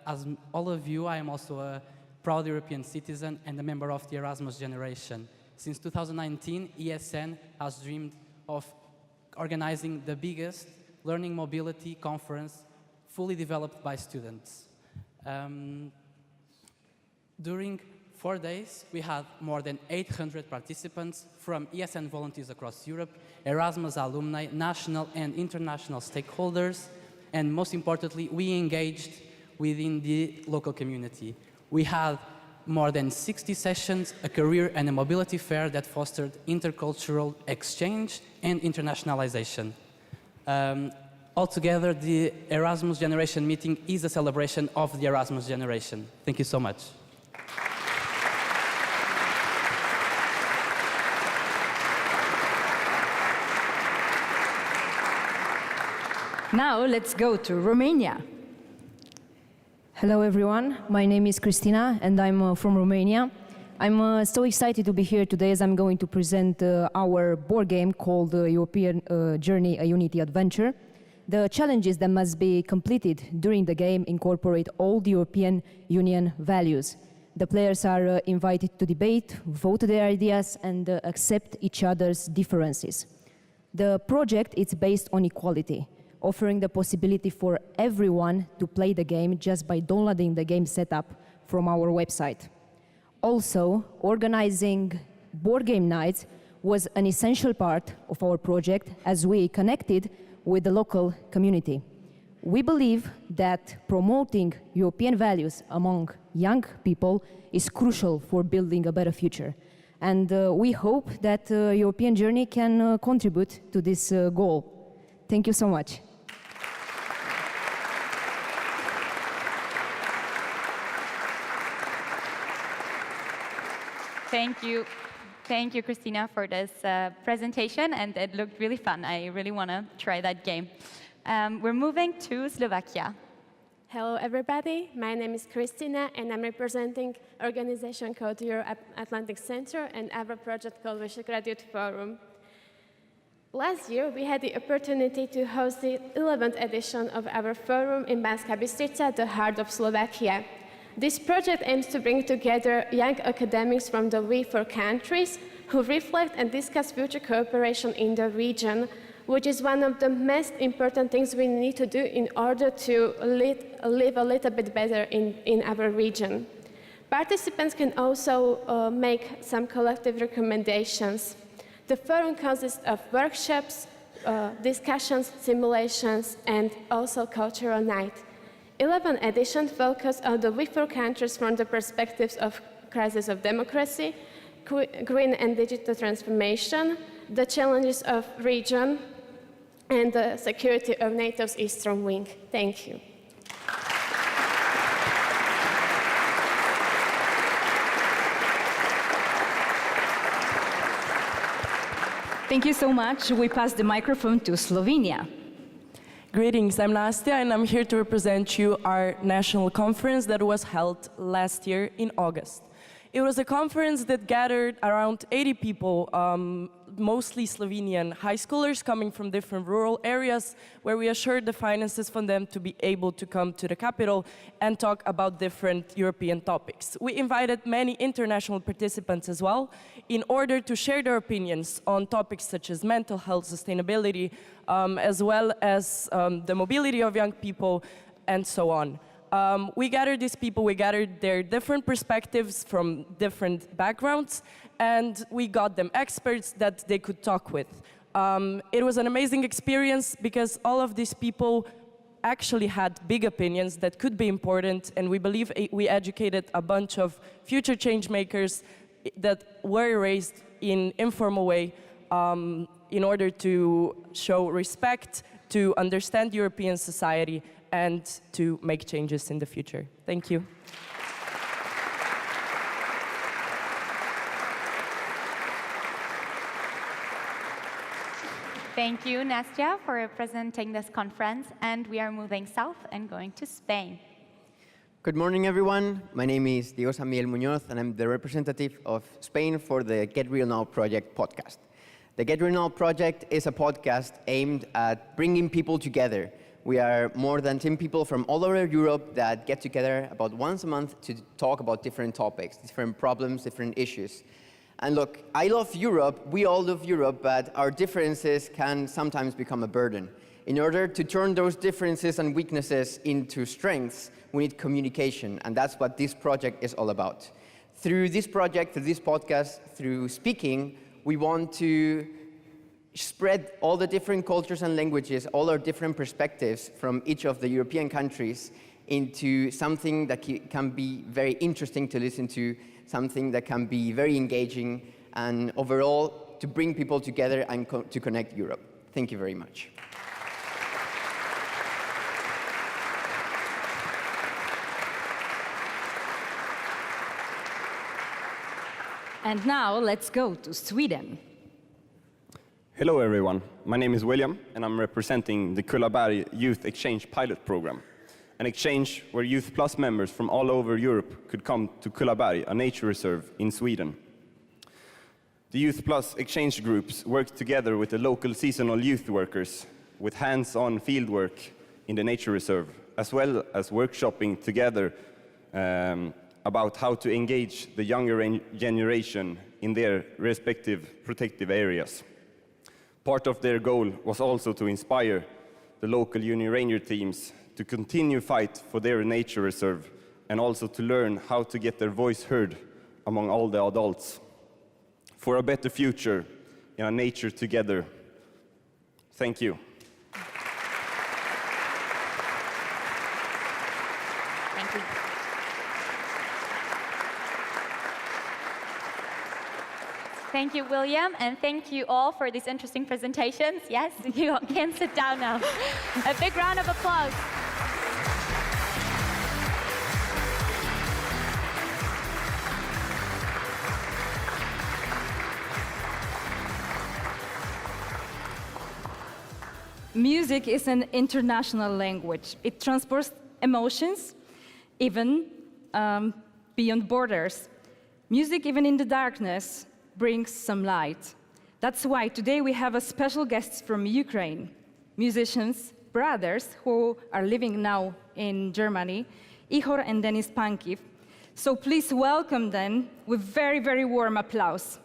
[SPEAKER 16] As all of you, I am also a proud European citizen and a member of the Erasmus generation. Since 2019, ESN has dreamed of organizing the biggest learning mobility conference fully developed by students. During 4 days, we had more than 800 participants from ESN volunteers across Europe, Erasmus alumni, national and international stakeholders, and most importantly, we engaged within the local community. We had more than 60 sessions, a career and a mobility fair that fostered intercultural exchange and internationalization. Altogether, the Erasmus Generation meeting is a celebration of the Erasmus generation. Thank you so much.
[SPEAKER 17] Now let's go to Romania.
[SPEAKER 18] Hello everyone, my name is Cristina and I'm from Romania. I'm so excited to be here today as I'm going to present our board game called European Journey, a Unity Adventure. The challenges that must be completed during the game incorporate all the European Union values. The players are invited to debate, vote their ideas and accept each other's differences. The project is based on equality, offering the possibility for everyone to play the game just by downloading the game setup from our website. Also, organizing board game nights was an essential part of our project as we connected with the local community. We believe that promoting European values among young people is crucial for building a better future. And we hope that European Journey can contribute to this goal. Thank you so much.
[SPEAKER 3] Thank you. Thank you, Christina, for this presentation, and it looked really fun. I really want to try that game. We're moving to Slovakia.
[SPEAKER 19] Hello, everybody. My name is Christina, and I'm representing organization called Euro Atlantic Center and our project called Visegrad Youth Forum. Last year, we had the opportunity to host the 11th edition of our forum in Banská Bystrica, the heart of Slovakia. This project aims to bring together young academics from the V4 countries who reflect and discuss future cooperation in the region, which is one of the most important things we need to do in order to live a little bit better in our region. Participants can also make some collective recommendations. The forum consists of workshops, discussions, simulations, and also cultural night. 11th edition focused on the V4 countries from the perspectives of crisis of democracy, green and digital transformation, the challenges of region, and the security of NATO's Eastern Wing. Thank you.
[SPEAKER 17] Thank you so much. We pass the microphone to Slovenia.
[SPEAKER 20] Greetings, I'm Nastia, and I'm here to represent you our national conference that was held last year in August. It was a conference that gathered around 80 people, mostly Slovenian high schoolers coming from different rural areas, where we assured the finances for them to be able to come to the capital and talk about different European topics. We invited many international participants as well, in order to share their opinions on topics such as mental health, sustainability, as well as the mobility of young people, and so on. We gathered these people, we gathered their different perspectives from different backgrounds, and we got them experts that they could talk with. It was an amazing experience because all of these people actually had big opinions that could be important, and we believe we educated a bunch of future change makers that were raised in informal way in order to show respect, to understand European society, and to make changes in the future. Thank you.
[SPEAKER 3] Thank you, Nastia, for presenting this conference. And we are moving south and going to Spain.
[SPEAKER 21] Good morning, everyone. My name is Diego Samuel Muñoz, and I'm the representative of Spain for the Get Real Now Project podcast. The Get Real Now Project is a podcast aimed at bringing people together. We are more than 10 people from all over Europe that get together about once a month to talk about different topics, different problems, different issues. And look, I love Europe, we all love Europe, but our differences can sometimes become a burden. In order to turn those differences and weaknesses into strengths, we need communication, and that's what this project is all about. Through this project, through this podcast, through speaking, we want to spread all the different cultures and languages, all our different perspectives from each of the European countries into something that can be very interesting to listen to, something that can be very engaging, and overall, to bring people together and to connect Europe. Thank you very much.
[SPEAKER 17] And now let's go to Sweden.
[SPEAKER 22] Hello everyone, my name is William and I'm representing the Kullaberg Youth Exchange Pilot Program. An exchange where Youth Plus members from all over Europe could come to Kullaberg, a nature reserve in Sweden. The Youth Plus exchange groups work together with the local seasonal youth workers with hands-on fieldwork in the nature reserve, as well as workshopping together about how to engage the younger generation in their respective protective areas. Part of their goal was also to inspire the local Union Ranger teams to continue fight for their nature reserve and also to learn how to get their voice heard among all the adults for a better future in our nature together. Thank you.
[SPEAKER 3] Thank you. Thank you, William, and thank you all for these interesting presentations. Yes, you can sit down now. A big round of applause.
[SPEAKER 17] Music is an international language. It transports emotions, even beyond borders. Music, even in the darkness, brings some light. That's why today we have a special guests from Ukraine, musicians, brothers who are living now in Germany, Ihor and Denis Pankiv. So please welcome them with very, very warm applause.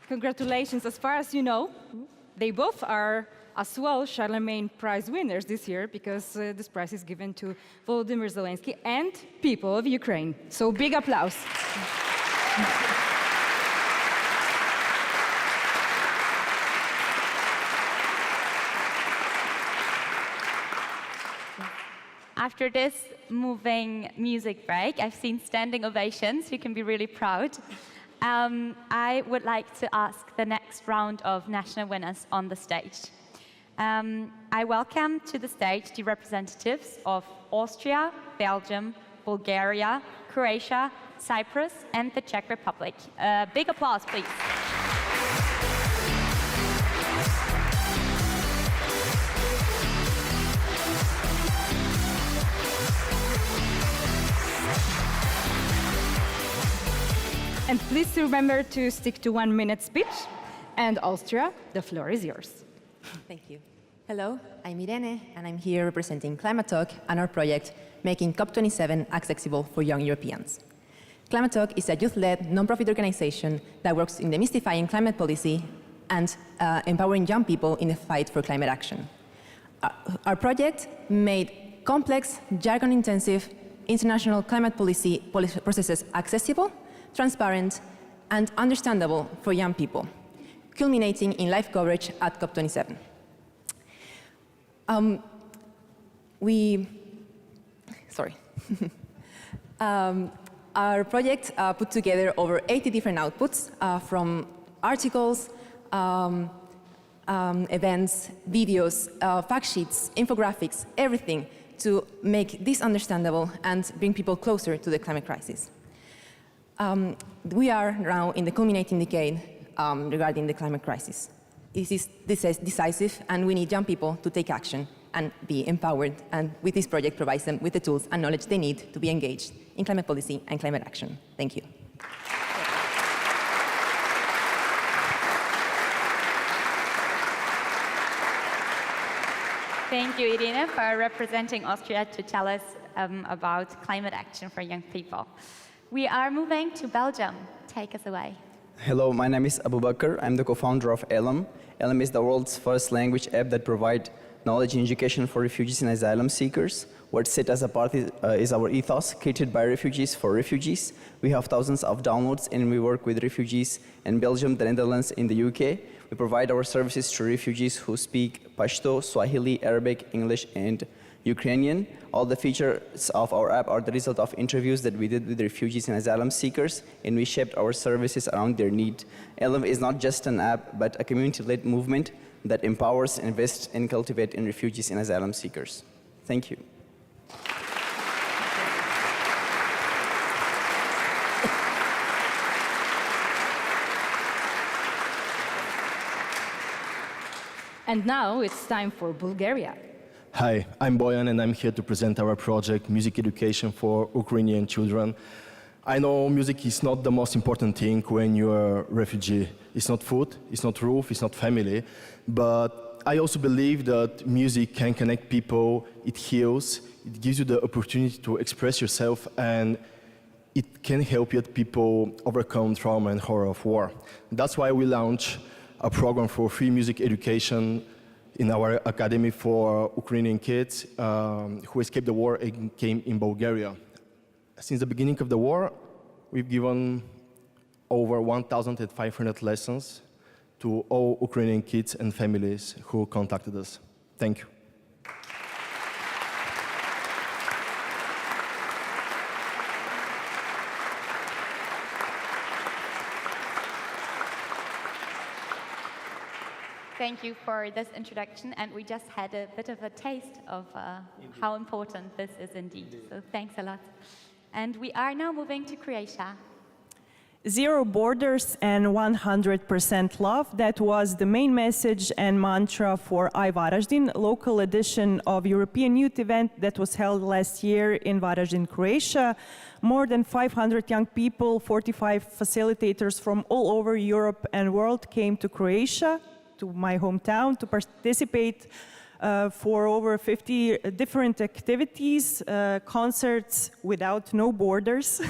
[SPEAKER 17] Congratulations. As far as you know, they both are as well Charlemagne Prize winners this year because this prize is given to Volodymyr Zelensky and people of Ukraine. So big applause.
[SPEAKER 3] After this moving music break, I've seen standing ovations. You can be really proud. I would like to ask the next round of national winners on the stage. I welcome to the stage the representatives of Austria, Belgium, Bulgaria, Croatia, Cyprus, and the Czech Republic. Big applause, please.
[SPEAKER 17] And please remember to stick to 1 minute speech. And Austria, the floor is yours.
[SPEAKER 1] Thank you. Hello, I'm Irene, and I'm here representing Climate Talk and our project, making COP27 accessible for young Europeans. Climate Talk is a youth-led, non-profit organization that works in demystifying climate policy and empowering young people in the fight for climate action. Our project made complex, jargon-intensive international climate policy processes accessible, transparent, and understandable for young people, culminating in live coverage at COP27. Our project put together over 80 different outputs from articles, events, videos, fact sheets, infographics, everything to make this understandable and bring people closer to the climate crisis. We are now in the culminating decade regarding the climate crisis. This is decisive, and we need young people to take action and be empowered, and with this project provides them with the tools and knowledge they need to be engaged in climate policy and climate action. Thank you.
[SPEAKER 3] Thank you, Irene, for representing Austria to tell us about climate action for young people. We are moving to Belgium. Take us away.
[SPEAKER 2] Hello, my name is Abu Bakr. I'm the co-founder of Elm. Elm is the world's first language app that provides knowledge and education for refugees and asylum seekers. What set us apart is our ethos, created by refugees for refugees. We have thousands of downloads, and we work with refugees in Belgium, the Netherlands, and the UK. We provide our services to refugees who speak Pashto, Swahili, Arabic, English, and Ukrainian. All the features of our app are the result of interviews that we did with refugees and asylum seekers, and we shaped our services around their need. Elm is not just an app, but a community-led movement that empowers, invests, and cultivates in refugees and asylum seekers. Thank you.
[SPEAKER 17] And now it's time for Bulgaria.
[SPEAKER 23] Hi, I'm Boyan, and I'm here to present our project, Music Education for Ukrainian Children. I know music is not the most important thing when you're a refugee. It's not food, it's not roof, it's not family, but I also believe that music can connect people, it heals, it gives you the opportunity to express yourself, and it can help young people overcome trauma and horror of war. That's why we launched a program for free music education in our academy for Ukrainian kids who escaped the war and came in Bulgaria. Since the beginning of the war, we've given over 1,500 lessons to all Ukrainian kids and families who contacted us. Thank you.
[SPEAKER 3] Thank you for this introduction, and we just had a bit of a taste of how important this is indeed. So thanks a lot. And we are now moving to Croatia.
[SPEAKER 6] Zero borders and 100% love. That was the main message and mantra for iVaraždin, local edition of European Youth event that was held last year in Varaždin, Croatia. More than 500 young people, 45 facilitators from all over Europe and world came to Croatia, to my hometown, to participate for over 50 different activities, concerts without no borders,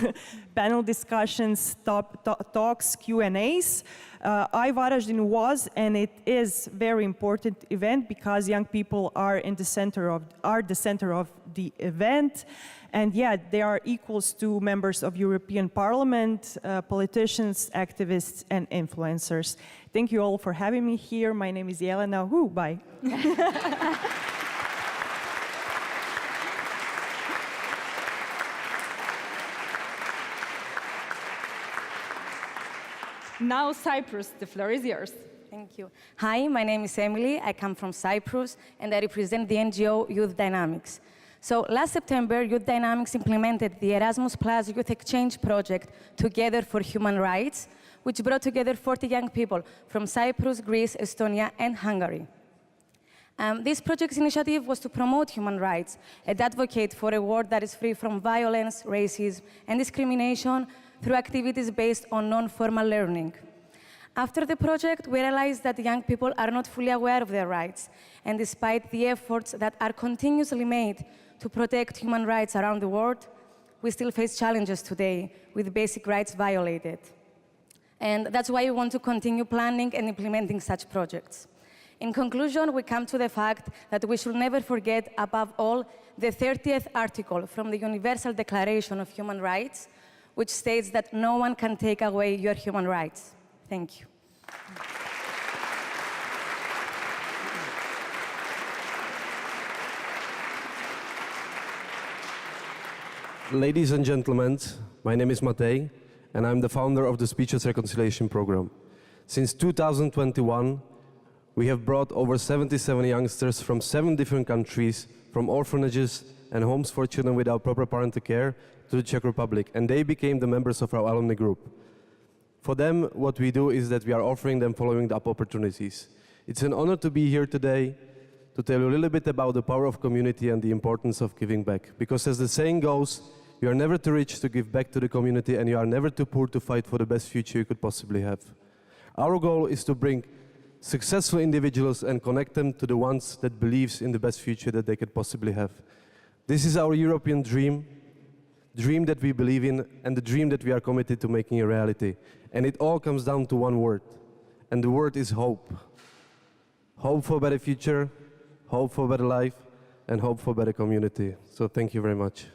[SPEAKER 6] panel discussions, talks, Q&As. iVaraždin was and it is very important event because young people are the center of the event. And yet they are equals to members of European Parliament, politicians, activists, and influencers. Thank you all for having me here. My name is Jelena. Bye.
[SPEAKER 17] Now Cyprus, the floor is yours.
[SPEAKER 7] Thank you. Hi, my name is Emily. I come from Cyprus, and I represent the NGO Youth Dynamics. So last September, Youth Dynamics implemented the Erasmus Plus Youth Exchange project Together for Human Rights, which brought together 40 young people from Cyprus, Greece, Estonia, and Hungary. This project's initiative was to promote human rights and advocate for a world that is free from violence, racism, and discrimination through activities based on non-formal learning. After the project, we realized that young people are not fully aware of their rights, and despite the efforts that are continuously made to protect human rights around the world, we still face challenges today with basic rights violated. And that's why we want to continue planning and implementing such projects. In conclusion, we come to the fact that we should never forget, above all, the 30th article from the Universal Declaration of Human Rights, which states that no one can take away your human rights. Thank you.
[SPEAKER 8] Ladies and gentlemen, my name is Matej, and I'm the founder of the Speechless Reconciliation Program. Since 2021, we have brought over 77 youngsters from 7 different countries, from orphanages and homes for children without proper parental care, to the Czech Republic, and they became the members of our alumni group. For them, what we do is that we are offering them following up opportunities. It's an honor to be here today to tell you a little bit about the power of community and the importance of giving back. Because as the saying goes, you are never too rich to give back to the community, and you are never too poor to fight for the best future you could possibly have. Our goal is to bring successful individuals and connect them to the ones that believes in the best future that they could possibly have. This is our European dream that we believe in, and the dream that we are committed to making a reality. And it all comes down to one word, and the word is hope. Hope for a better future, hope for a better life, and hope for a better community. So thank you very much.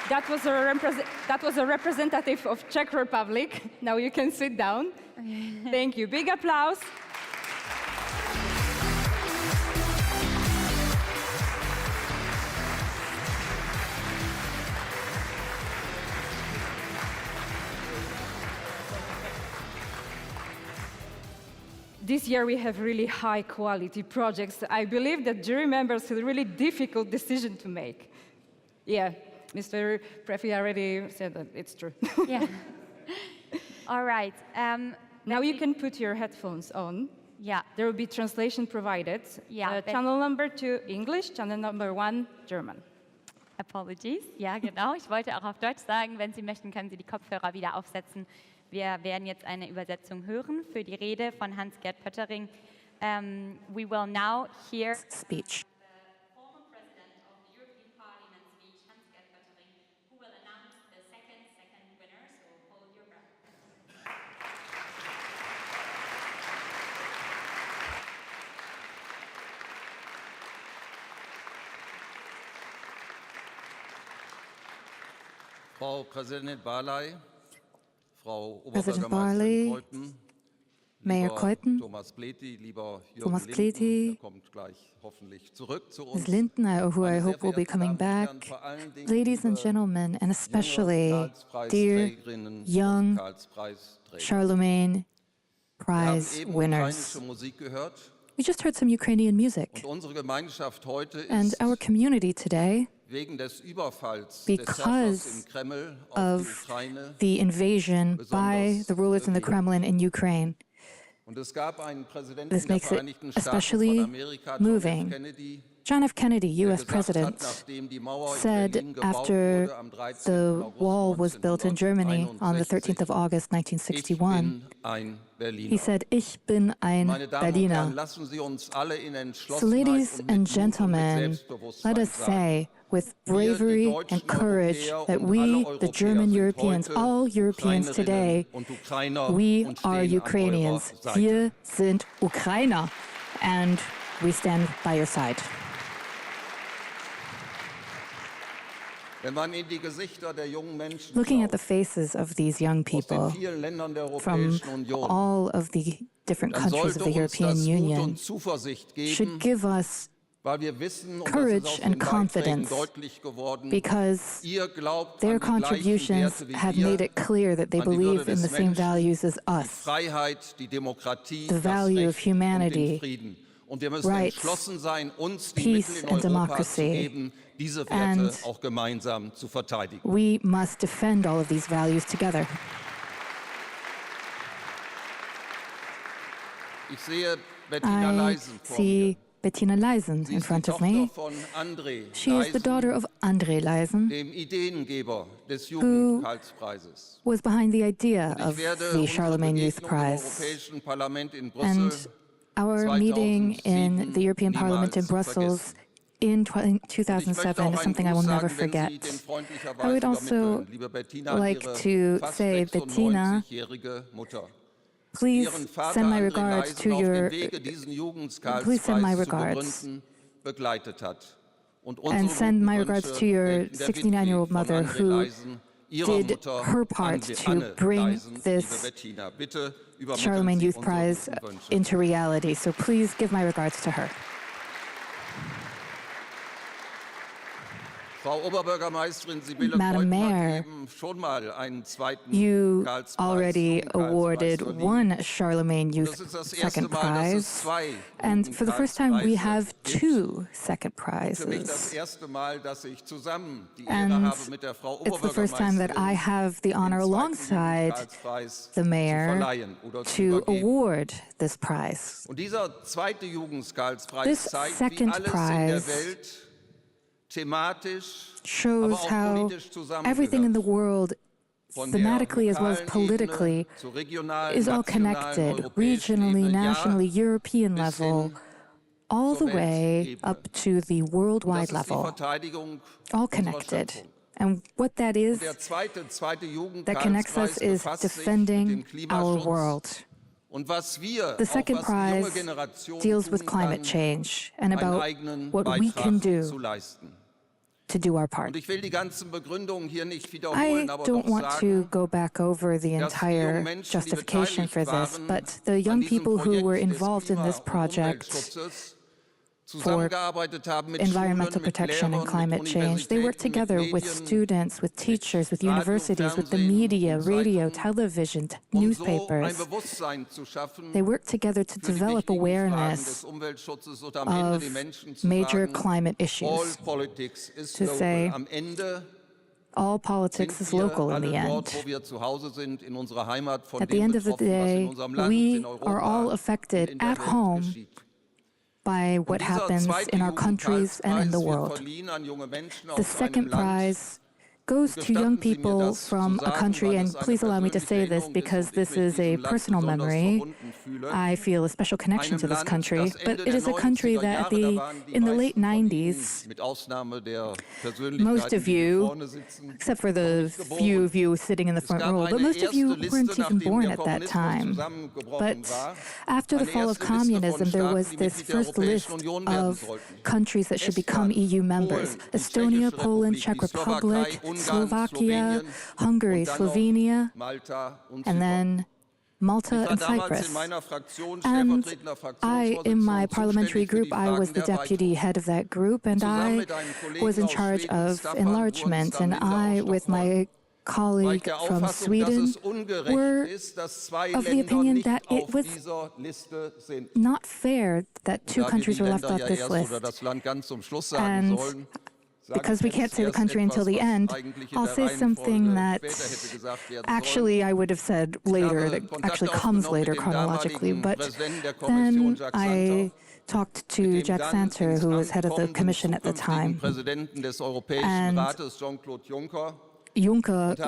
[SPEAKER 17] That was a representative of Czech Republic. Now you can sit down. Thank you. Big applause. This year we have really high quality projects. I believe that jury members had a really difficult decision to make. Yeah. Mr. Prefy already said that it's true.
[SPEAKER 3] Yeah. All right.
[SPEAKER 17] Now you can put your headphones on.
[SPEAKER 3] Yeah.
[SPEAKER 17] There will be translation provided.
[SPEAKER 3] Yeah.
[SPEAKER 17] Channel number 2 English, channel number 1 German.
[SPEAKER 3] Apologies. Ja, genau. Ich wollte auch auf Deutsch sagen, wenn Sie möchten, können Sie die Kopfhörer wieder aufsetzen. Wir werden jetzt eine Übersetzung hören für die Rede von Hans-Gert Pöttering. We will now hear
[SPEAKER 14] speech.
[SPEAKER 24] Frau Präsidentin Barley, Frau
[SPEAKER 14] President Barley,
[SPEAKER 24] Kreuten,
[SPEAKER 14] Mayor Kreuten,
[SPEAKER 24] Thomas Pleti, lieber
[SPEAKER 14] Thomas
[SPEAKER 24] Jürgen
[SPEAKER 14] Pleti,
[SPEAKER 24] Linden, kommt gleich hoffentlich zurück zu uns.
[SPEAKER 14] Ms. Linden, who I hope will be coming back, ladies and gentlemen, and especially dear young Charlemagne Prize winners. We just heard some Ukrainian music.
[SPEAKER 24] Und unsere Gemeinschaft heute
[SPEAKER 14] And
[SPEAKER 24] ist
[SPEAKER 14] our community today,
[SPEAKER 24] wegen des Überfalls des Herrschers
[SPEAKER 14] because
[SPEAKER 24] im Kreml auf
[SPEAKER 14] of
[SPEAKER 24] die Ukraine
[SPEAKER 14] the invasion by the rulers in the Kremlin in Ukraine,
[SPEAKER 24] und es gab einen Präsidenten
[SPEAKER 14] this
[SPEAKER 24] der
[SPEAKER 14] makes it
[SPEAKER 24] Vereinigten Staaten
[SPEAKER 14] especially
[SPEAKER 24] von Amerika, John F.
[SPEAKER 14] moving.
[SPEAKER 24] Kennedy,
[SPEAKER 14] John F. Kennedy,
[SPEAKER 24] der
[SPEAKER 14] US
[SPEAKER 24] gesagt hat,
[SPEAKER 14] President,
[SPEAKER 24] nachdem die Mauer in
[SPEAKER 14] said
[SPEAKER 24] Berlin gebaut
[SPEAKER 14] after
[SPEAKER 24] wurde am 13.
[SPEAKER 14] the
[SPEAKER 24] August
[SPEAKER 14] wall was built in Germany on the 13th of August,
[SPEAKER 24] Ich
[SPEAKER 14] 1961,
[SPEAKER 24] bin ein Berliner.
[SPEAKER 14] he said, Ich bin ein
[SPEAKER 24] Meine Damen und Herren,
[SPEAKER 14] Berliner.
[SPEAKER 24] lassen Sie uns alle in
[SPEAKER 14] So
[SPEAKER 24] Entschlossenheit
[SPEAKER 14] ladies
[SPEAKER 24] und
[SPEAKER 14] and
[SPEAKER 24] mit Mut und mit
[SPEAKER 14] gentlemen,
[SPEAKER 24] Selbstbewusstsein
[SPEAKER 14] let us
[SPEAKER 24] sagen,
[SPEAKER 14] say with
[SPEAKER 24] wir, die
[SPEAKER 14] bravery
[SPEAKER 24] Deutschen,
[SPEAKER 14] and courage,
[SPEAKER 24] Europäer
[SPEAKER 14] that
[SPEAKER 24] und
[SPEAKER 14] we,
[SPEAKER 24] alle
[SPEAKER 14] the
[SPEAKER 24] Europäer
[SPEAKER 14] German
[SPEAKER 24] sind
[SPEAKER 14] Europeans,
[SPEAKER 24] heute
[SPEAKER 14] all Europeans
[SPEAKER 24] Ukrainerinnen
[SPEAKER 14] today,
[SPEAKER 24] und Ukrainer
[SPEAKER 14] we
[SPEAKER 24] und
[SPEAKER 14] are
[SPEAKER 24] stehen an
[SPEAKER 14] Ukrainians.
[SPEAKER 24] eurer Seite.
[SPEAKER 14] Wir sind Ukrainer, and we stand by your side.
[SPEAKER 24] Wenn man in die Gesichter der jungen Menschen
[SPEAKER 14] Looking at
[SPEAKER 24] schaut,
[SPEAKER 14] the faces of these young
[SPEAKER 24] aus den
[SPEAKER 14] people
[SPEAKER 24] vielen Ländern der
[SPEAKER 14] from
[SPEAKER 24] Europäischen Union,
[SPEAKER 14] all of the different
[SPEAKER 24] dann
[SPEAKER 14] countries of
[SPEAKER 24] sollte
[SPEAKER 14] the
[SPEAKER 24] uns
[SPEAKER 14] European
[SPEAKER 24] das Mut
[SPEAKER 14] Union
[SPEAKER 24] und Zuversicht
[SPEAKER 14] should
[SPEAKER 24] geben,
[SPEAKER 14] give us
[SPEAKER 24] weil wir wissen, und das
[SPEAKER 14] courage
[SPEAKER 24] ist aus
[SPEAKER 14] and
[SPEAKER 24] den Beiträgen
[SPEAKER 14] confidence,
[SPEAKER 24] deutlich geworden,
[SPEAKER 14] because
[SPEAKER 24] ihr glaubt
[SPEAKER 14] their
[SPEAKER 24] an die gleichen
[SPEAKER 14] contributions
[SPEAKER 24] Werte wie
[SPEAKER 14] have
[SPEAKER 24] wir,
[SPEAKER 14] made it clear that they
[SPEAKER 24] an die Würde
[SPEAKER 14] believe in
[SPEAKER 24] des
[SPEAKER 14] the same
[SPEAKER 24] Menschen,
[SPEAKER 14] values as
[SPEAKER 24] die
[SPEAKER 14] us,
[SPEAKER 24] Freiheit, die Demokratie,
[SPEAKER 14] the
[SPEAKER 24] das
[SPEAKER 14] value of
[SPEAKER 24] Recht und den
[SPEAKER 14] humanity,
[SPEAKER 24] Frieden. Und wir müssen
[SPEAKER 14] rights,
[SPEAKER 24] entschlossen sein, uns die
[SPEAKER 14] peace
[SPEAKER 24] Mittel in
[SPEAKER 14] and
[SPEAKER 24] Europa
[SPEAKER 14] democracy.
[SPEAKER 24] zu geben, diese Werte
[SPEAKER 14] And
[SPEAKER 24] auch gemeinsam zu verteidigen.
[SPEAKER 14] we must defend all of these values together.
[SPEAKER 24] Ich sehe Bettina
[SPEAKER 14] I
[SPEAKER 24] Leisen vor mir.
[SPEAKER 14] see Bettina Leisen
[SPEAKER 24] Sie
[SPEAKER 14] in
[SPEAKER 24] ist die
[SPEAKER 14] front of
[SPEAKER 24] Tochter
[SPEAKER 14] me.
[SPEAKER 24] von André
[SPEAKER 14] She is the
[SPEAKER 24] Leisen,
[SPEAKER 14] daughter of André Leisen,
[SPEAKER 24] dem Ideengeber des
[SPEAKER 14] who
[SPEAKER 24] Jugendpreises.
[SPEAKER 14] was behind the idea
[SPEAKER 24] Und ich
[SPEAKER 14] of
[SPEAKER 24] werde
[SPEAKER 14] the
[SPEAKER 24] unsere
[SPEAKER 14] Charlemagne Youth
[SPEAKER 24] Begegnung im
[SPEAKER 14] Prize.
[SPEAKER 24] Europäischen Parlament in
[SPEAKER 14] And
[SPEAKER 24] Brüssel
[SPEAKER 14] our meeting in the European Parliament in
[SPEAKER 24] niemals
[SPEAKER 14] Brussels in 2007 is something I will never forget. I would also like to say, Bettina, please send my regards to your, please send my regards, and send my regards to your 69-year-old mother who did her part to bring this Charlemagne Youth Prize into reality. So please give my regards to her.
[SPEAKER 24] Frau Oberbürgermeisterin Sibylle
[SPEAKER 14] Madam
[SPEAKER 24] Kreutmann
[SPEAKER 14] Mayor,
[SPEAKER 24] eben schon mal einen zweiten
[SPEAKER 14] you
[SPEAKER 24] Karlspreis,
[SPEAKER 14] already awarded
[SPEAKER 24] verliehen.
[SPEAKER 14] one Charlemagne
[SPEAKER 24] Das
[SPEAKER 14] Youth
[SPEAKER 24] ist das
[SPEAKER 14] Second
[SPEAKER 24] erste Mal, dass es
[SPEAKER 14] Prize,
[SPEAKER 24] zwei
[SPEAKER 14] and for the first time we have
[SPEAKER 24] Jugendkarlspreise
[SPEAKER 14] two second
[SPEAKER 24] Für mich das
[SPEAKER 14] prizes.
[SPEAKER 24] erste Mal, dass ich zusammen die Ehre
[SPEAKER 14] And
[SPEAKER 24] habe, mit der Frau
[SPEAKER 14] it's the first time that I have the honor alongside
[SPEAKER 24] Jugendkarlspreis
[SPEAKER 14] the
[SPEAKER 24] zu
[SPEAKER 14] mayor
[SPEAKER 24] verleihen oder zu
[SPEAKER 14] to
[SPEAKER 24] übergeben.
[SPEAKER 14] award this prize.
[SPEAKER 24] Und dieser zweite Jugendkarlspreis
[SPEAKER 14] This
[SPEAKER 24] zeigt, wie
[SPEAKER 14] second
[SPEAKER 24] alles in der
[SPEAKER 14] prize
[SPEAKER 24] Welt thematisch, aber
[SPEAKER 14] shows
[SPEAKER 24] auch
[SPEAKER 14] how
[SPEAKER 24] politisch
[SPEAKER 14] everything in
[SPEAKER 24] zusammengehört.
[SPEAKER 14] the world,
[SPEAKER 24] Von der
[SPEAKER 14] thematically as well as
[SPEAKER 24] lokalen
[SPEAKER 14] politically,
[SPEAKER 24] Ebene zur regionalen,
[SPEAKER 14] is all
[SPEAKER 24] nationalen,
[SPEAKER 14] connected,
[SPEAKER 24] europäischen
[SPEAKER 14] regionally,
[SPEAKER 24] Ebene, ja,
[SPEAKER 14] nationally, European
[SPEAKER 24] bis
[SPEAKER 14] level,
[SPEAKER 24] hin
[SPEAKER 14] all the
[SPEAKER 24] zur
[SPEAKER 14] way
[SPEAKER 24] Weltebene.
[SPEAKER 14] up to the
[SPEAKER 24] Und
[SPEAKER 14] worldwide
[SPEAKER 24] das ist die
[SPEAKER 14] level,
[SPEAKER 24] Verteidigung
[SPEAKER 14] all
[SPEAKER 24] unserer
[SPEAKER 14] connected.
[SPEAKER 24] Schöpfung.
[SPEAKER 14] And what that is,
[SPEAKER 24] Und der zweite
[SPEAKER 14] that connects us
[SPEAKER 24] Jugendkarlspreis
[SPEAKER 14] is
[SPEAKER 24] befasst sich mit
[SPEAKER 14] defending
[SPEAKER 24] dem
[SPEAKER 14] our
[SPEAKER 24] Klimaschutz.
[SPEAKER 14] world.
[SPEAKER 24] Und was wir,
[SPEAKER 14] The
[SPEAKER 24] auch
[SPEAKER 14] second
[SPEAKER 24] was die junge
[SPEAKER 14] prize
[SPEAKER 24] Generation
[SPEAKER 14] deals with
[SPEAKER 24] tun
[SPEAKER 14] climate
[SPEAKER 24] kann,
[SPEAKER 14] change and
[SPEAKER 24] einen
[SPEAKER 14] about
[SPEAKER 24] eigenen
[SPEAKER 14] what we can
[SPEAKER 24] Beitrag
[SPEAKER 14] do
[SPEAKER 24] zu leisten.
[SPEAKER 14] to do our part.
[SPEAKER 24] Und ich will die ganzen Begründungen hier nicht
[SPEAKER 14] I
[SPEAKER 24] wiederholen, aber
[SPEAKER 14] don't
[SPEAKER 24] doch
[SPEAKER 14] want to
[SPEAKER 24] sagen,
[SPEAKER 14] go back over the
[SPEAKER 24] dass die jungen
[SPEAKER 14] entire
[SPEAKER 24] Menschen, die
[SPEAKER 14] justification for
[SPEAKER 24] beteiligt
[SPEAKER 14] this,
[SPEAKER 24] waren
[SPEAKER 14] but the
[SPEAKER 24] an
[SPEAKER 14] young
[SPEAKER 24] diesem
[SPEAKER 14] people who were
[SPEAKER 24] Projekt des
[SPEAKER 14] involved in
[SPEAKER 24] Klima-
[SPEAKER 14] this
[SPEAKER 24] und
[SPEAKER 14] project
[SPEAKER 24] Umweltschutzes
[SPEAKER 14] for
[SPEAKER 24] zusammengearbeitet haben mit
[SPEAKER 14] environmental
[SPEAKER 24] Schulen, mit
[SPEAKER 14] protection
[SPEAKER 24] Lehrern,
[SPEAKER 14] and climate
[SPEAKER 24] mit
[SPEAKER 14] change, they work
[SPEAKER 24] Universitäten,
[SPEAKER 14] together
[SPEAKER 24] mit
[SPEAKER 14] with
[SPEAKER 24] Medien,
[SPEAKER 14] students, with teachers, with
[SPEAKER 24] Radio,
[SPEAKER 14] universities, with the
[SPEAKER 24] Fernsehen
[SPEAKER 14] media,
[SPEAKER 24] und
[SPEAKER 14] radio,
[SPEAKER 24] Zeitungen,
[SPEAKER 14] television,
[SPEAKER 24] so ein
[SPEAKER 14] newspapers.
[SPEAKER 24] Bewusstsein zu schaffen
[SPEAKER 14] They work together to
[SPEAKER 24] für die
[SPEAKER 14] develop
[SPEAKER 24] wichtigen Fragen
[SPEAKER 14] awareness
[SPEAKER 24] des Umweltschutzes und am Ende
[SPEAKER 14] of
[SPEAKER 24] den Menschen zu
[SPEAKER 14] major
[SPEAKER 24] sagen,
[SPEAKER 14] climate
[SPEAKER 24] all
[SPEAKER 14] issues.
[SPEAKER 24] politics is
[SPEAKER 14] To
[SPEAKER 24] local.
[SPEAKER 14] say,
[SPEAKER 24] Am Ende
[SPEAKER 14] all politics is
[SPEAKER 24] sind wir
[SPEAKER 14] local in
[SPEAKER 24] alle
[SPEAKER 14] the
[SPEAKER 24] dort,
[SPEAKER 14] end.
[SPEAKER 24] wo wir zu Hause sind, in unserer Heimat, von
[SPEAKER 14] At the
[SPEAKER 24] dem
[SPEAKER 14] end of the
[SPEAKER 24] betroffen, was in
[SPEAKER 14] day,
[SPEAKER 24] unserem Land,
[SPEAKER 14] we
[SPEAKER 24] in Europa
[SPEAKER 14] are all
[SPEAKER 24] und
[SPEAKER 14] affected
[SPEAKER 24] in der
[SPEAKER 14] at
[SPEAKER 24] Welt
[SPEAKER 14] home
[SPEAKER 24] geschieht.
[SPEAKER 14] by what
[SPEAKER 24] Und dieser
[SPEAKER 14] happens
[SPEAKER 24] zweite
[SPEAKER 14] in our countries and in the
[SPEAKER 24] Jugendpreis wird
[SPEAKER 14] world.
[SPEAKER 24] verliehen an junge Menschen
[SPEAKER 14] The
[SPEAKER 24] aus einem
[SPEAKER 14] second
[SPEAKER 24] Land.
[SPEAKER 14] prize goes to young
[SPEAKER 24] Gestatten Sie mir
[SPEAKER 14] people
[SPEAKER 24] das zu
[SPEAKER 14] from a
[SPEAKER 24] sagen,
[SPEAKER 14] country,
[SPEAKER 24] weil
[SPEAKER 14] and
[SPEAKER 24] es eine
[SPEAKER 14] please allow me to
[SPEAKER 24] persönliche
[SPEAKER 14] say this
[SPEAKER 24] Erinnerung ist
[SPEAKER 14] because
[SPEAKER 24] und ich
[SPEAKER 14] this
[SPEAKER 24] mich
[SPEAKER 14] is a
[SPEAKER 24] diesem Land
[SPEAKER 14] personal
[SPEAKER 24] besonders
[SPEAKER 14] memory.
[SPEAKER 24] verbunden fühle.
[SPEAKER 14] I feel a special connection to
[SPEAKER 24] Einem
[SPEAKER 14] this
[SPEAKER 24] Land,
[SPEAKER 14] country,
[SPEAKER 24] das
[SPEAKER 14] but
[SPEAKER 24] Ende
[SPEAKER 14] it is a
[SPEAKER 24] der
[SPEAKER 14] country
[SPEAKER 24] 90er
[SPEAKER 14] that
[SPEAKER 24] Jahre, da waren die
[SPEAKER 14] in the late
[SPEAKER 24] meisten von
[SPEAKER 14] 90s,
[SPEAKER 24] Ihnen, mit Ausnahme der
[SPEAKER 14] most
[SPEAKER 24] Persönlichkeiten,
[SPEAKER 14] of
[SPEAKER 24] die hier
[SPEAKER 14] you,
[SPEAKER 24] vorne sitzen,
[SPEAKER 14] except for the
[SPEAKER 24] noch nicht geboren.
[SPEAKER 14] few of you sitting in the
[SPEAKER 24] Es
[SPEAKER 14] front
[SPEAKER 24] gab
[SPEAKER 14] row, but
[SPEAKER 24] eine
[SPEAKER 14] most of you
[SPEAKER 24] erste Liste,
[SPEAKER 14] weren't even
[SPEAKER 24] nachdem
[SPEAKER 14] born
[SPEAKER 24] der
[SPEAKER 14] at that
[SPEAKER 24] Kommunismus
[SPEAKER 14] time.
[SPEAKER 24] zusammengebrochen
[SPEAKER 14] But
[SPEAKER 24] war,
[SPEAKER 14] after the
[SPEAKER 24] eine
[SPEAKER 14] fall of
[SPEAKER 24] erste Liste von
[SPEAKER 14] communism, there
[SPEAKER 24] Staaten,
[SPEAKER 14] was
[SPEAKER 24] die
[SPEAKER 14] this
[SPEAKER 24] Mitglied der
[SPEAKER 14] first list
[SPEAKER 24] Europäischen Union werden
[SPEAKER 14] of
[SPEAKER 24] sollten.
[SPEAKER 14] countries that should become
[SPEAKER 24] Estland,
[SPEAKER 14] EU members.
[SPEAKER 24] Polen, die
[SPEAKER 14] Estonia,
[SPEAKER 24] Tschechische
[SPEAKER 14] Poland,
[SPEAKER 24] Republik,
[SPEAKER 14] Czech
[SPEAKER 24] die Slowakei,
[SPEAKER 14] Republic,
[SPEAKER 24] Ungarn,
[SPEAKER 14] Slovakia,
[SPEAKER 24] Slowenien
[SPEAKER 14] Hungary,
[SPEAKER 24] und dann noch
[SPEAKER 14] Slovenia,
[SPEAKER 24] Malta und
[SPEAKER 14] and
[SPEAKER 24] Zypern.
[SPEAKER 14] then Malta
[SPEAKER 24] Ich war
[SPEAKER 14] and
[SPEAKER 24] damals
[SPEAKER 14] Cyprus.
[SPEAKER 24] in meiner Fraktion
[SPEAKER 14] And
[SPEAKER 24] stellvertretender
[SPEAKER 14] I, in my
[SPEAKER 24] Fraktionsvorsitzender und
[SPEAKER 14] parliamentary
[SPEAKER 24] zuständig für
[SPEAKER 14] group,
[SPEAKER 24] die
[SPEAKER 14] I was
[SPEAKER 24] Fragen
[SPEAKER 14] the
[SPEAKER 24] der
[SPEAKER 14] deputy
[SPEAKER 24] Erweiterung.
[SPEAKER 14] head of that group, and
[SPEAKER 24] Zusammen
[SPEAKER 14] I
[SPEAKER 24] mit einem Kollegen
[SPEAKER 14] was in
[SPEAKER 24] aus
[SPEAKER 14] charge
[SPEAKER 24] Schweden,
[SPEAKER 14] of
[SPEAKER 24] Staffan
[SPEAKER 14] enlargement,
[SPEAKER 24] Burenstam
[SPEAKER 14] and
[SPEAKER 24] Linder aus
[SPEAKER 14] I, with
[SPEAKER 24] Stockholm,
[SPEAKER 14] my colleague from Sweden were of the opinion that it was not fair that two countries were left off this list. And because we can't say the country until the end, I'll say something that actually I would have said later, that actually comes later chronologically. But then I talked to Jack Santer, who was head of the Commission at the time, and Jean-Claude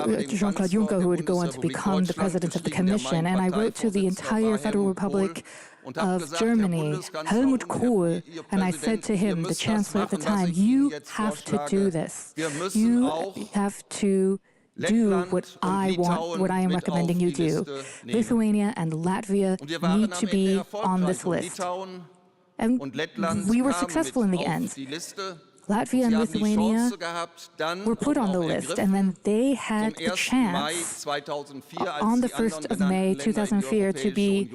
[SPEAKER 14] Juncker, who would go on to become the president of the Commission, and I wrote to the entire Federal Republic of Germany, Helmut Kohl, and I said to him, the chancellor at the time, you have to do this. You have to do what I want, what I am recommending you do. Lithuania and Latvia need to be on this list. And we were successful in the end. Latvia and Lithuania were put on the list, and then they had the chance on the 1st of May 2004 to be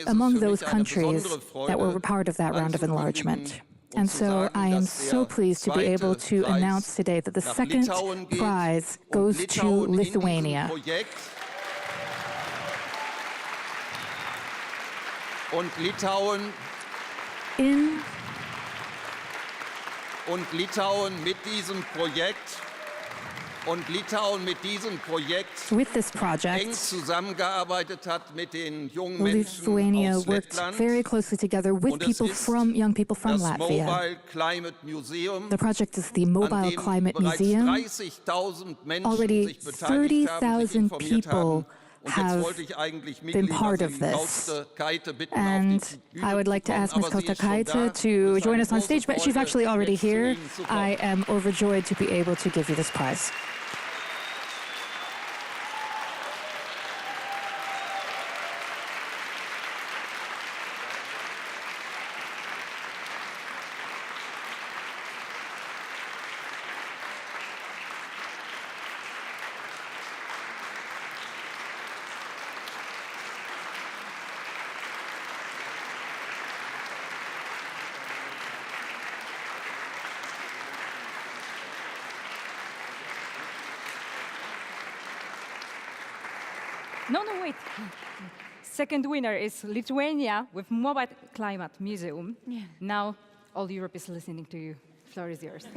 [SPEAKER 14] among those countries that were part of that round of enlargement. And so I am so pleased to be able to announce today that the second prize goes to Lithuania.
[SPEAKER 24] Und Litauen mit diesem Projekt
[SPEAKER 14] with this project,
[SPEAKER 24] eng zusammengearbeitet hat mit den jungen
[SPEAKER 14] Lithuania
[SPEAKER 24] Menschen aus
[SPEAKER 14] worked
[SPEAKER 24] Lettland.
[SPEAKER 14] very closely together with young people from
[SPEAKER 24] Das
[SPEAKER 14] Latvia.
[SPEAKER 24] Mobile Climate Museum,
[SPEAKER 14] The project is the
[SPEAKER 24] an
[SPEAKER 14] Mobile
[SPEAKER 24] dem
[SPEAKER 14] Climate
[SPEAKER 24] bereits
[SPEAKER 14] Museum.
[SPEAKER 24] 30.000 Menschen
[SPEAKER 14] Already
[SPEAKER 24] sich beteiligt haben, sich
[SPEAKER 14] 30,000
[SPEAKER 24] informiert haben.
[SPEAKER 14] people
[SPEAKER 24] Und jetzt
[SPEAKER 14] have
[SPEAKER 24] wollte ich eigentlich
[SPEAKER 14] been
[SPEAKER 24] Mitglieder
[SPEAKER 14] part of
[SPEAKER 24] wie
[SPEAKER 14] this.
[SPEAKER 24] Kauste Keite bitten, auf
[SPEAKER 14] And
[SPEAKER 24] die
[SPEAKER 14] I would like to
[SPEAKER 24] Bühne
[SPEAKER 14] ask
[SPEAKER 24] zu
[SPEAKER 14] Ms.
[SPEAKER 24] kommen, aber sie
[SPEAKER 14] Kota
[SPEAKER 24] ist schon
[SPEAKER 14] Kaite
[SPEAKER 24] da.
[SPEAKER 14] to
[SPEAKER 24] Es ist
[SPEAKER 14] join
[SPEAKER 24] eine
[SPEAKER 14] us on
[SPEAKER 24] große
[SPEAKER 14] stage, but she's
[SPEAKER 24] Freude,
[SPEAKER 14] actually already
[SPEAKER 24] jetzt zu
[SPEAKER 14] here.
[SPEAKER 24] Ihnen zu kommen.
[SPEAKER 14] I am overjoyed to be able to give you this prize.
[SPEAKER 17] No, wait. Second winner is Lithuania with Mobile Climate Museum.
[SPEAKER 9] Yeah.
[SPEAKER 17] Now all Europe is listening to you. The floor is yours.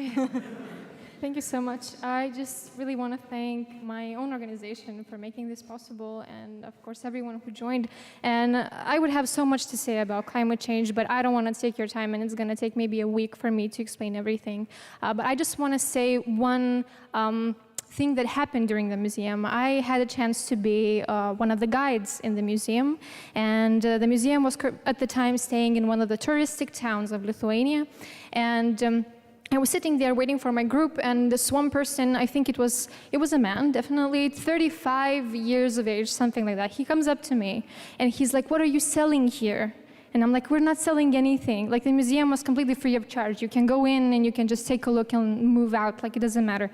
[SPEAKER 9] Thank you so much. I just really want to thank my own organization for making this possible, and of course everyone who joined. And I would have so much to say about climate change, but I don't want to take your time, and it's going to take maybe a week for me to explain everything. But I just want to say one thing that happened during the museum. I had a chance to be one of the guides in the museum, and the museum was at the time staying in one of the touristic towns of Lithuania, and I was sitting there waiting for my group, and this one person, I think it was a man, definitely 35 years of age, something like that. He comes up to me, and he's like, "What are you selling here?" And I'm like, "We're not selling anything. Like, the museum was completely free of charge. You can go in and you can just take a look and move out, like it doesn't matter."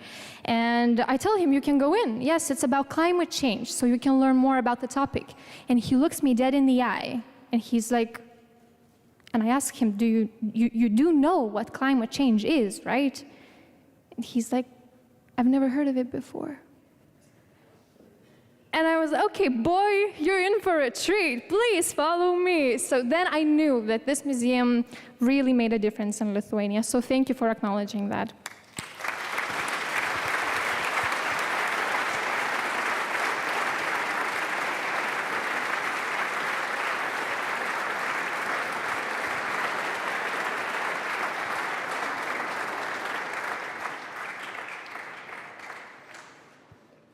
[SPEAKER 9] And I tell him, "You can go in. Yes, it's about climate change, so you can learn more about the topic." And he looks me dead in the eye, and he's like, and I ask him, you do know what climate change is, right? And he's like, "I've never heard of it before." And I was, "Okay, boy, you're in for a treat. Please follow me." So then I knew that this museum really made a difference in Lithuania. So thank you for acknowledging that.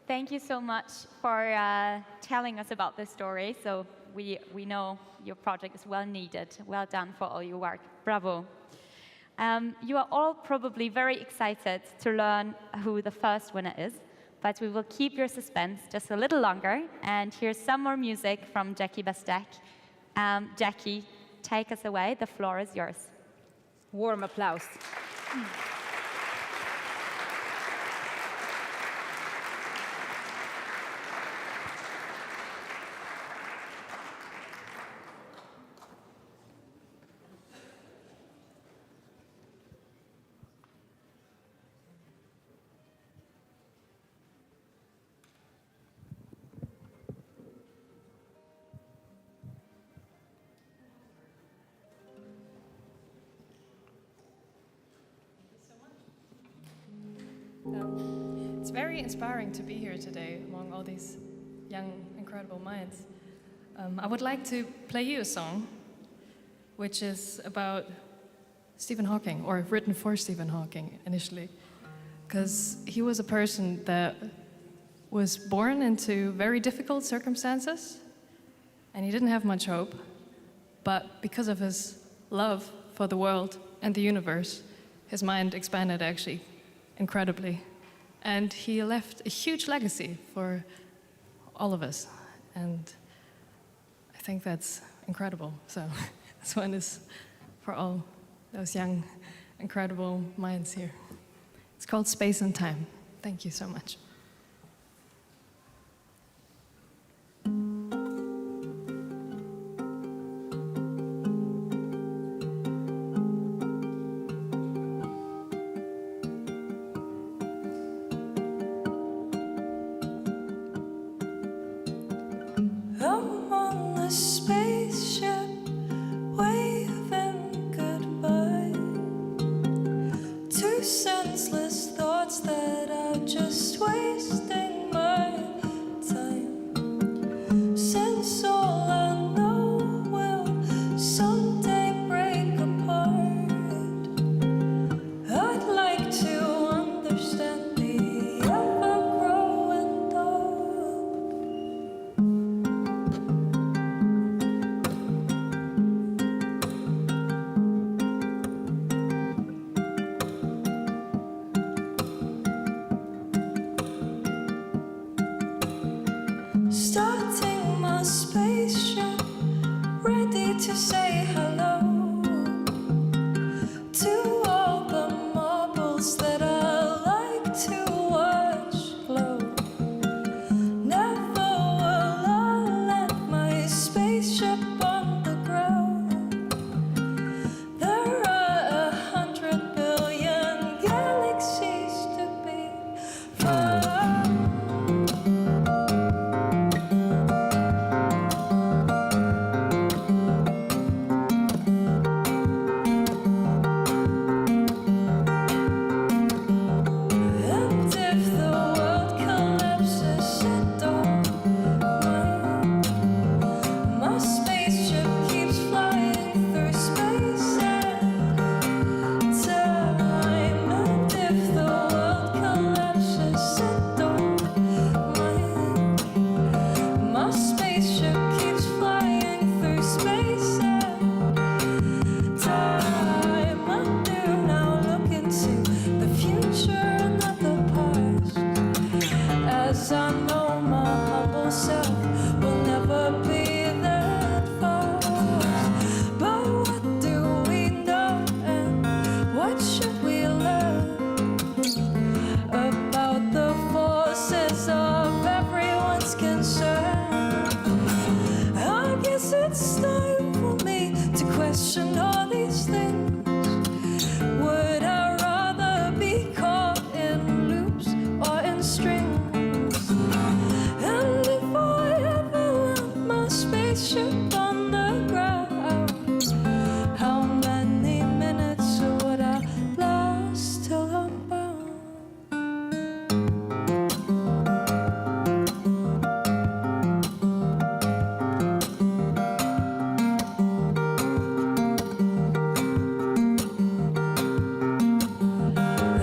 [SPEAKER 3] Thank you so much for telling us about this story. So we know your project is well needed. Well done for all your work. Bravo. You are all probably very excited to learn who the first winner is, but we will keep your suspense just a little longer. And here's some more music from Jackie Bastek. Jackie, take us away. The floor is yours.
[SPEAKER 17] Warm applause.
[SPEAKER 4] It's very inspiring to be here today among all these young, incredible minds. I would like to play you a song, which is about Stephen Hawking, or written for Stephen Hawking initially, because he was a person that was born into very difficult circumstances, and he didn't have much hope, but because of his love for the world and the universe, his mind expanded actually incredibly. And he left a huge legacy for all of us. And I think that's incredible. So this one is for all those young, incredible minds here. It's called Space and Time. Thank you so much.
[SPEAKER 10] I'm on the spaceship, waving goodbye to senseless thoughts that are just wasting my time. Since all I know will someday break apart, I'd like to understand the ever-growing dark. Starting my spaceship, ready to say hello to all the marbles that I like to watch glow. Never will I let my spaceship on the ground. There are 100 billion galaxies to be found. And if the world collapses, it don't mind. My spaceship keeps flying through space and time. And if the world collapses, it don't mind. My spaceship keeps flying through space and time. I do now look into the future and not the past, as I know my humble self will never be that fast. But what do we know, and what should we learn about the forces of everyone's concern? I guess it's time for me to question all these things. Would I rather be caught in loops or in strings? And if I ever land my spaceship on the ground, how many minutes would I last till I'm bound?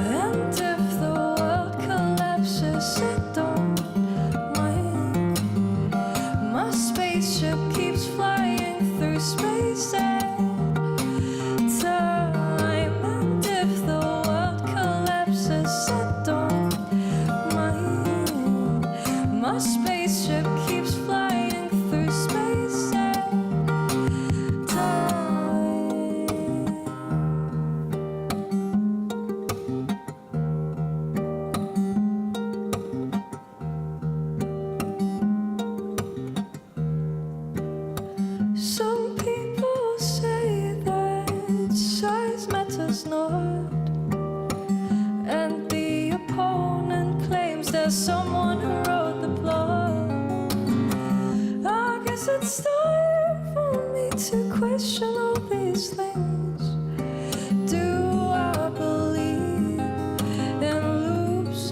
[SPEAKER 10] And if the world collapses, it don't mind. My spaceship keeps flying through space and time. And if the world collapses, it don't mind. My spaceship keeps flying through space and time. Some people say that size matters not, and the opponent claims there's someone who wrote the plot. I guess it's time for me to question all these things. Do I believe in loops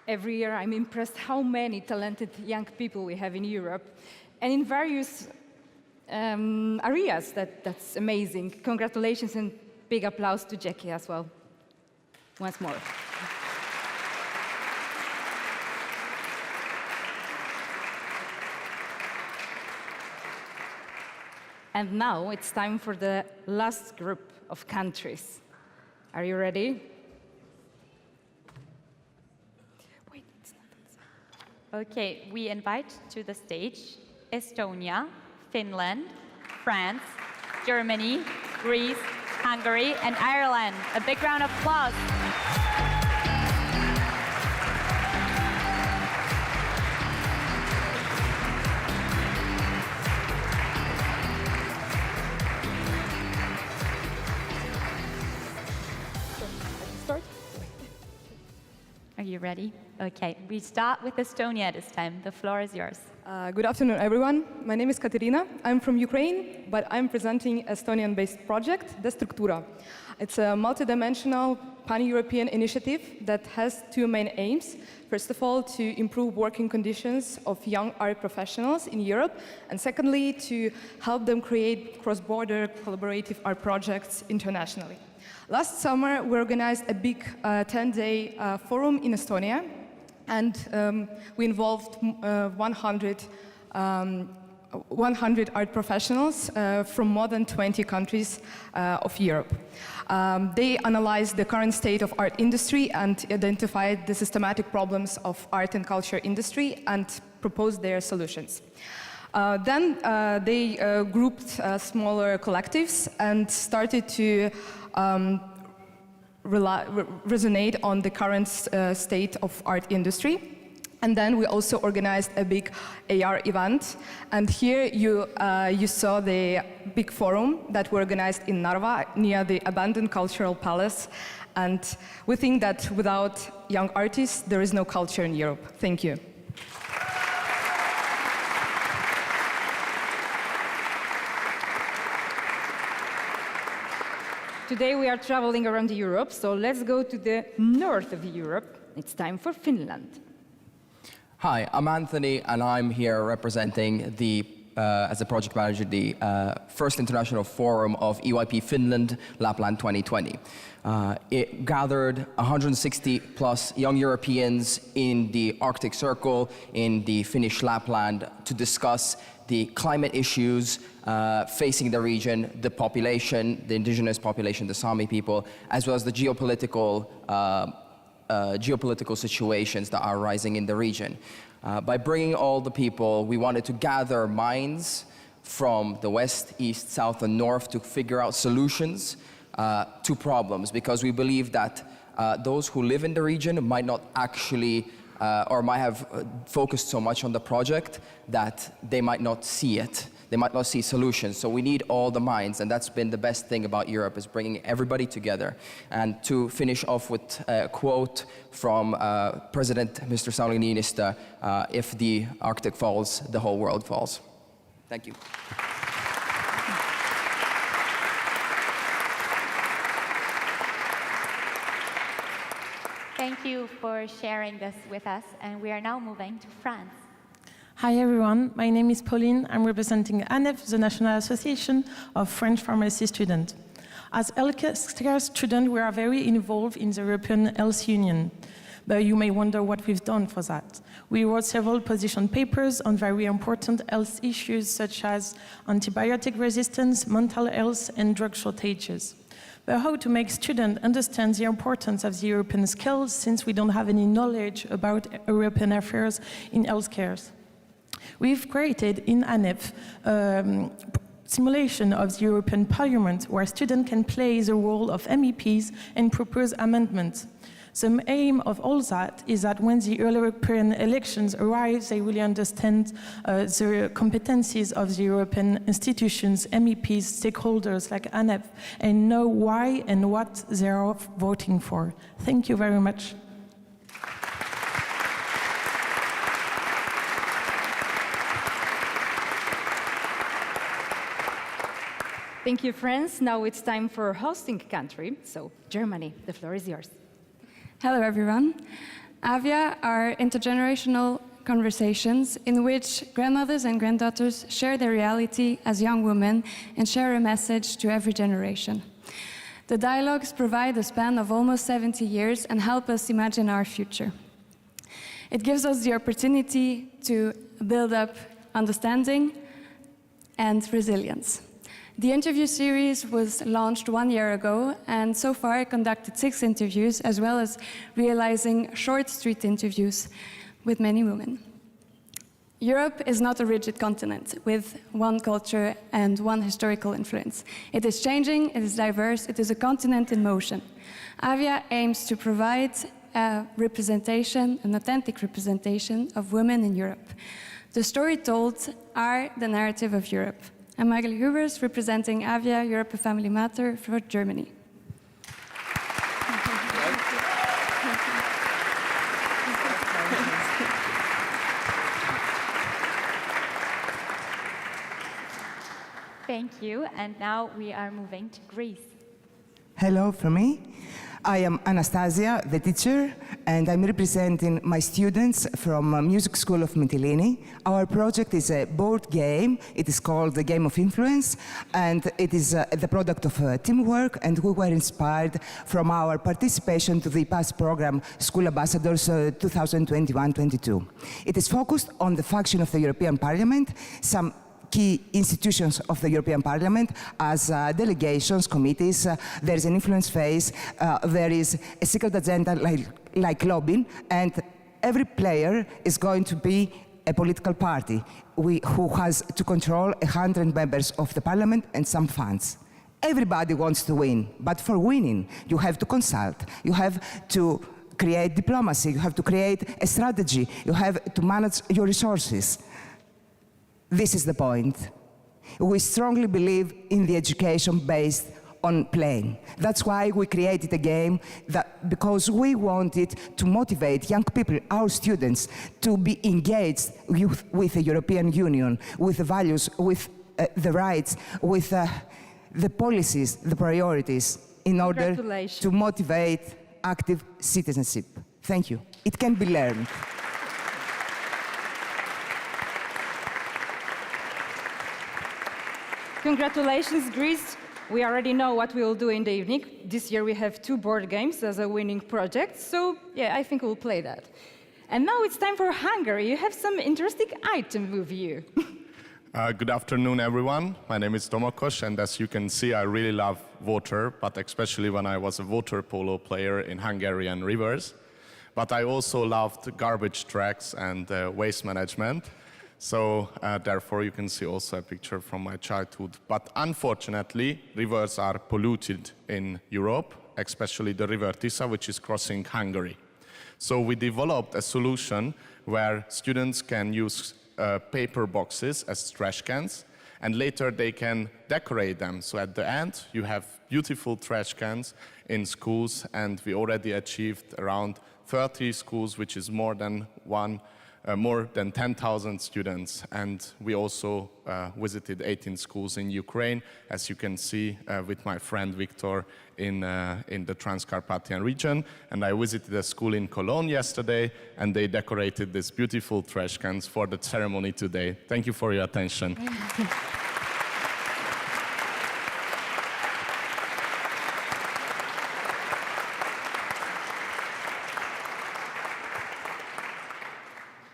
[SPEAKER 5] Every year I'm impressed how many talented young people we have in Europe, and in various areas. That's amazing. Congratulations and big applause to Jackie as well. Once more. And now it's time for the last group of countries. Are you ready?
[SPEAKER 3] Wait, it's not. Okay, we invite to the stage Estonia, Finland, France, Germany, Greece, Hungary, and Ireland. A big round of applause. Are you ready? Okay, we start with Estonia this time. The floor is yours.
[SPEAKER 11] Good afternoon, everyone. My name is Katerina. I'm from Ukraine, but I'm presenting Estonian-based project, De Structura. It's a multidimensional pan-European initiative that has two main aims. First of all, to improve working conditions of young art professionals in Europe, and secondly, to help them create cross-border collaborative art projects internationally. Last summer, we organized a big 10-day forum in Estonia, and we involved 100 art professionals from more than 20 countries of Europe. They analyzed the current state of art industry and identified the systematic problems of art and culture industry and proposed their solutions. Then they grouped smaller collectives and started to resonate on the current state of art industry. And then we also organized a big AR event. And here you saw the big forum that we organized in Narva near the abandoned cultural palace. And we think that without young artists, there is no culture in Europe. Thank you.
[SPEAKER 5] Today we are traveling around Europe, so let's go to the north of Europe. It's time for Finland.
[SPEAKER 12] Hi, I'm Anthony, and I'm here representing as a project manager, the first international forum of EYP Finland, Lapland 2020. It gathered 160 plus young Europeans in the Arctic Circle in the Finnish Lapland to discuss the climate issues facing the region, the population, the indigenous population, the Sami people, as well as the geopolitical situations that are rising in the region. By bringing all the people, we wanted to gather minds from the west, east, south, and north to figure out solutions to problems, because we believe that those who live in the region might not actually or might have focused so much on the project that they might not see it. They might not see solutions. So we need all the minds, and that's been the best thing about Europe, is bringing everybody together. And to finish off with a quote from President Mr. Sauli Niinistö, if the Arctic falls, the whole world falls. Thank you.
[SPEAKER 3] Thank you for sharing this with us, and we are now moving to France.
[SPEAKER 13] Hi everyone, my name is Pauline. I'm representing ANEF, the National Association of French Pharmacy Students. As healthcare students, we are very involved in the European Health Union. But you may wonder what we've done for that. We wrote several position papers on very important health issues such as antibiotic resistance, mental health, and drug shortages. But how to make students understand the importance of the European skills, since we don't have any knowledge about European affairs in healthcare. We've created in ANEF simulation of the European Parliament, where students can play the role of MEPs and propose amendments. The aim of all that is that when the European elections arrive, they really understand the competencies of the European institutions, MEPs, stakeholders like ANEF, and know why and what they are voting for. Thank you very much.
[SPEAKER 5] Thank you, friends. Now it's time for hosting country. So, Germany, the floor is yours.
[SPEAKER 15] Hello, everyone. Avia are intergenerational conversations in which grandmothers and granddaughters share their reality as young women and share a message to every generation. The dialogues provide a span of almost 70 years and help us imagine our future. It gives us the opportunity to build up understanding and resilience. The interview series was launched 1 year ago, and so far I conducted 6 interviews, as well as realizing short street interviews with many women. Europe is not a rigid continent with one culture and one historical influence. It is changing, it is diverse, it is a continent in motion. Avia aims to provide a representation, an authentic representation of women in Europe. The story told are the narrative of Europe. I'm Maggie Hubers, representing Avia Europe A Family Matter for Germany.
[SPEAKER 3] Thank you. And now we are moving to Greece.
[SPEAKER 16] Hello from me. I am Anastasia, the teacher, and I'm representing my students from Music School of Mytilene. Our project is a board game. It is called The Game of Influence, and it is the product of teamwork, and we were inspired from our participation to the past program, School Ambassadors 2021-22. It is focused on the function of the European Parliament, some key institutions of the European Parliament as delegations, committees. There is an influence phase, there is a secret agenda like lobbying, and every player is going to be a political party who has to control 100 members of the Parliament and some funds. Everybody wants to win, but for winning, you have to consult, you have to create diplomacy, you have to create a strategy, you have to manage your resources. This is the point. We strongly believe in the education based on playing. That's why we created a game, because we wanted to motivate young people, our students, to be engaged with the European Union, with the values, with the rights, with the policies, the priorities, in order to motivate active citizenship. Thank you. It can be learned.
[SPEAKER 5] Congratulations, Greece. We already know what we will do in the evening. This year we have 2 board games as a winning project, so yeah, I think we'll play that. And now it's time for Hungary. You have some interesting item with you.
[SPEAKER 18] Good afternoon, everyone. My name is Domokos, and as you can see, I really love water, but especially when I was a water polo player in Hungarian rivers. But I also loved garbage trucks and waste management. So therefore you can see also a picture from my childhood. But unfortunately, rivers are polluted in Europe, especially the river Tisza, which is crossing Hungary. So we developed a solution where students can use paper boxes as trash cans, and later they can decorate them. So at the end, you have beautiful trash cans in schools, and we already achieved around 30 schools, which is more than 10,000 students, and we also visited 18 schools in Ukraine, as you can see with my friend Victor in the Transcarpathian region. And I visited a school in Cologne yesterday, and they decorated these beautiful trash cans for the ceremony today. Thank you for your attention.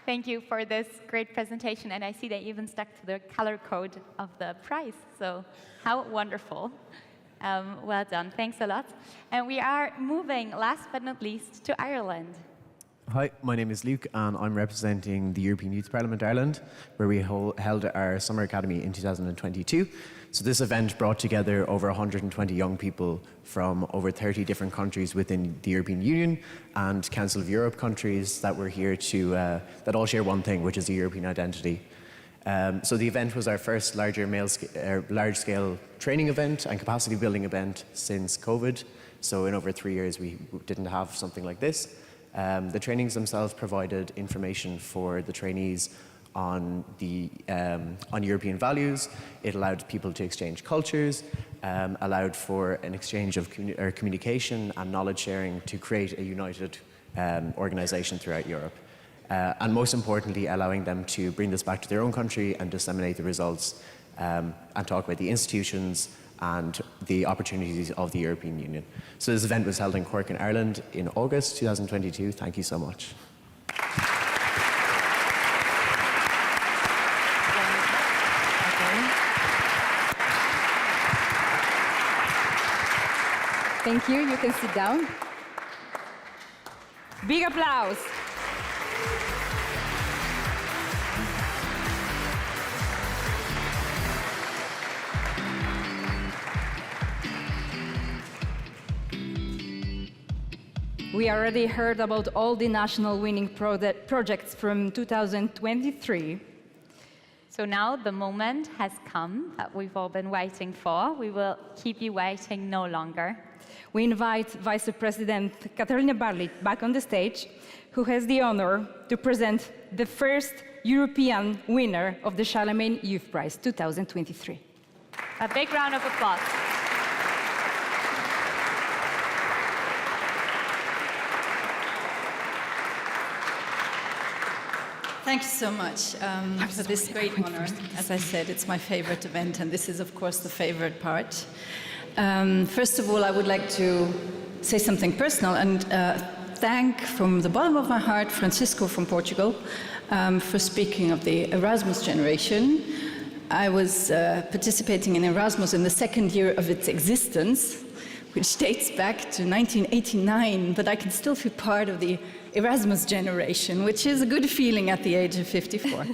[SPEAKER 3] Thank you for this great presentation, and I see they even stuck to the color code of the prize, so how wonderful. Well done, thanks a lot. And we are moving, last but not least, to Ireland.
[SPEAKER 19] Hi, my name is Luke, and I'm representing the European Youth Parliament Ireland, where we held our Summer Academy in 2022. So this event brought together over 120 young people from over 30 different countries within the European Union and Council of Europe countries that were here to, that all share one thing, which is the European identity. So the event was our first large-scale training event and capacity building event since COVID. So in over 3 years, we didn't have something like this. The trainings themselves provided information for the trainees on European values. It allowed people to exchange cultures, allowed for an exchange of communication and knowledge sharing to create a united organization throughout Europe. And most importantly, allowing them to bring this back to their own country and disseminate the results and talk about the institutions and the opportunities of the European Union. So this event was held in Cork in Ireland in August 2022. Thank you so much.
[SPEAKER 17] Thank you. You can sit down. Big applause. We already heard about all the national winning projects from 2023.
[SPEAKER 3] So now the moment has come that we've all been waiting for. We will keep you waiting no longer.
[SPEAKER 17] We invite Vice President Katarina Barlic back on the stage, who has the honor to present the first European winner of the Charlemagne Youth Prize 2023.
[SPEAKER 3] A big round of applause.
[SPEAKER 1] Thank you so much for this great honor. As I said, it's my favorite event, and this is, of course, the favorite part. First of all, I would like to say something personal and thank from the bottom of my heart Francisco from Portugal for speaking of the Erasmus generation. I was participating in Erasmus in the second year of its existence, which dates back to 1989, but I can still feel part of the Erasmus generation, which is a good feeling at the age of 54.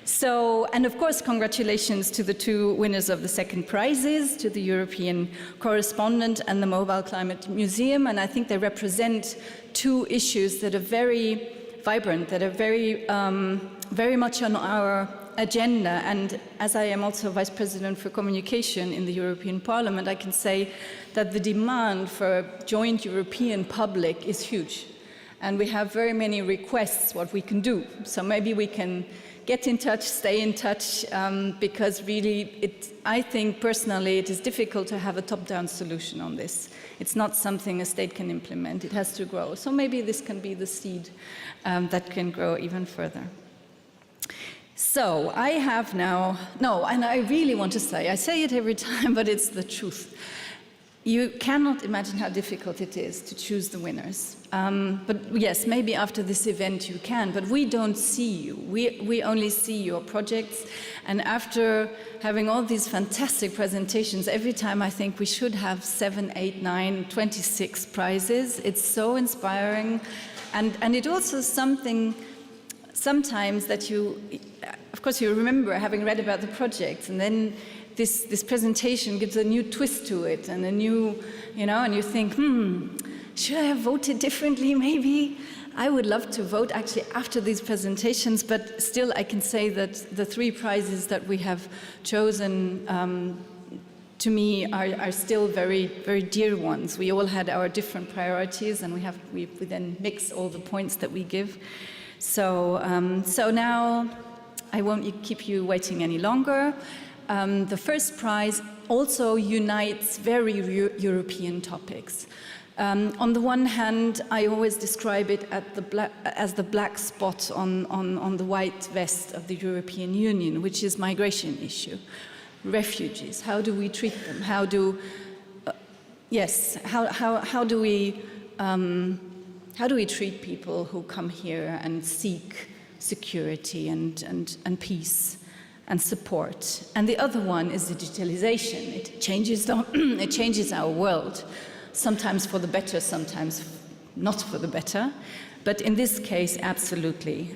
[SPEAKER 1] So, and of course, congratulations to the two winners of the second prizes, to the European correspondent and the Mobile Climate Museum. And I think they represent two issues that are very vibrant, that are very much on our agenda. And as I am also Vice President for Communication in the European Parliament, I can say that the demand for a joint European public is huge. And we have very many requests what we can do. So maybe we can get in touch, stay in touch, because really, I think personally it is difficult to have a top-down solution on this. It's not something a state can implement. It has to grow. So maybe this can be the seed that can grow even further. So I have now, and I really want to say, I say it every time, but it's the truth. You cannot imagine how difficult it is to choose the winners. But yes, maybe after this event you can, but we don't see you. We only see your projects. And after having all these fantastic presentations, every time I think we should have 7, 8, 9, 26 prizes. It's so inspiring. And it also something sometimes that you, of course you remember having read about the project, and then this presentation gives a new twist to it and a new, and you think, should I have voted differently maybe? I would love to vote actually after these presentations, but still I can say that the 3 prizes that we have chosen to me are still very, very dear ones. We all had our different priorities, and we then mix all the points that we give. So now I won't keep you waiting any longer. The first prize also unites very European topics. On the one hand, I always describe it as the black spot on the white vest of the European Union, which is migration issue. Refugees, how do we treat them? How do we treat people who come here and seek security and peace and support? And the other one is digitalization. It changes our world, sometimes for the better, sometimes not for the better. But in this case, absolutely.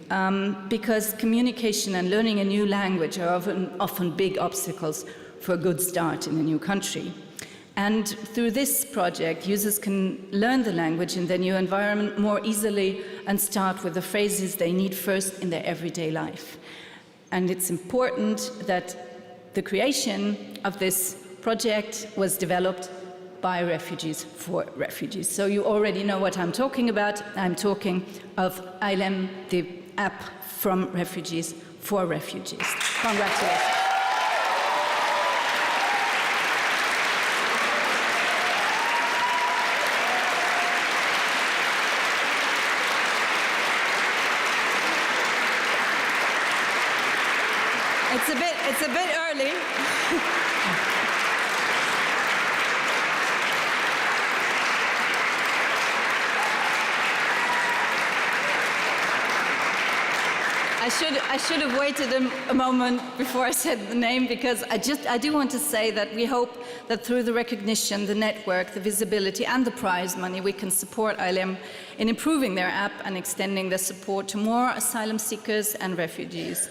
[SPEAKER 1] Because communication and learning a new language are often big obstacles for a good start in a new country. And through this project, users can learn the language in their new environment more easily and start with the phrases they need first in their everyday life. And it's important that the creation of this project was developed by refugees for refugees. So you already know what I'm talking about. I'm talking of ILEM, the app from refugees for refugees. Congratulations. It's a bit early. I should have waited a moment before I said the name, because I do want to say that we hope that through the recognition, the network, the visibility and the prize money, we can support ILM in improving their app and extending their support to more asylum seekers and refugees.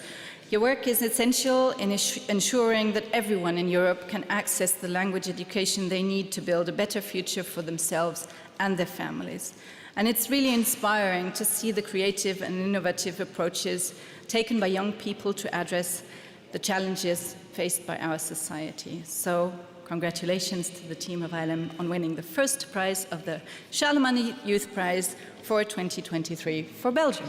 [SPEAKER 1] Your work is essential in ensuring that everyone in Europe can access the language education they need to build a better future for themselves and their families. And it's really inspiring to see the creative and innovative approaches taken by young people to address the challenges faced by our society. So, congratulations to the team of ILM on winning the first prize of the Charlemagne Youth Prize for 2023 for Belgium.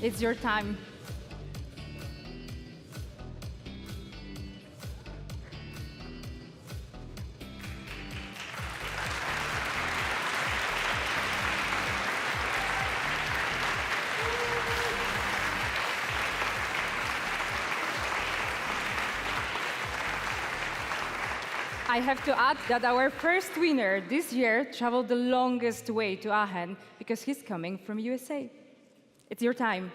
[SPEAKER 5] It's your time. I have to add that our first winner this year traveled the longest way to Aachen because he's coming from USA. It's your time.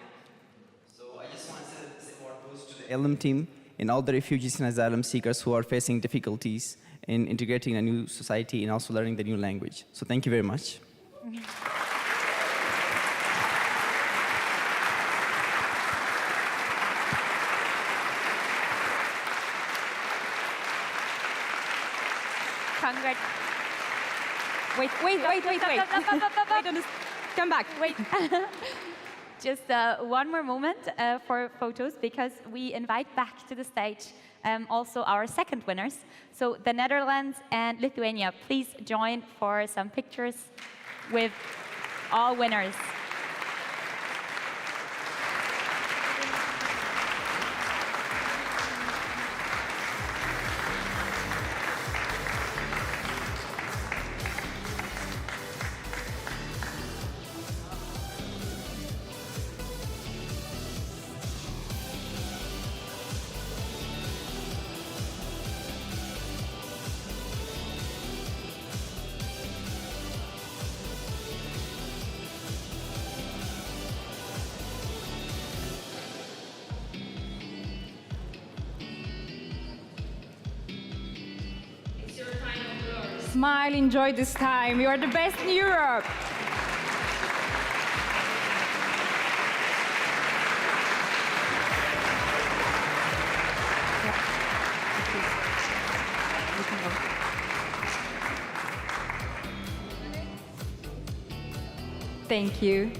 [SPEAKER 2] So I just want to say more boost to the ILM team and all the refugees and asylum seekers who are facing difficulties in integrating a new society and also learning the new language. So thank you very much.
[SPEAKER 3] Wait.
[SPEAKER 5] Come back.
[SPEAKER 3] Wait. Just one more moment for photos, because we invite back to the stage also our second winners. So the Netherlands and Lithuania, please join for some pictures with all winners.
[SPEAKER 5] Smile, enjoy this time. You are the best in Europe. Thank you.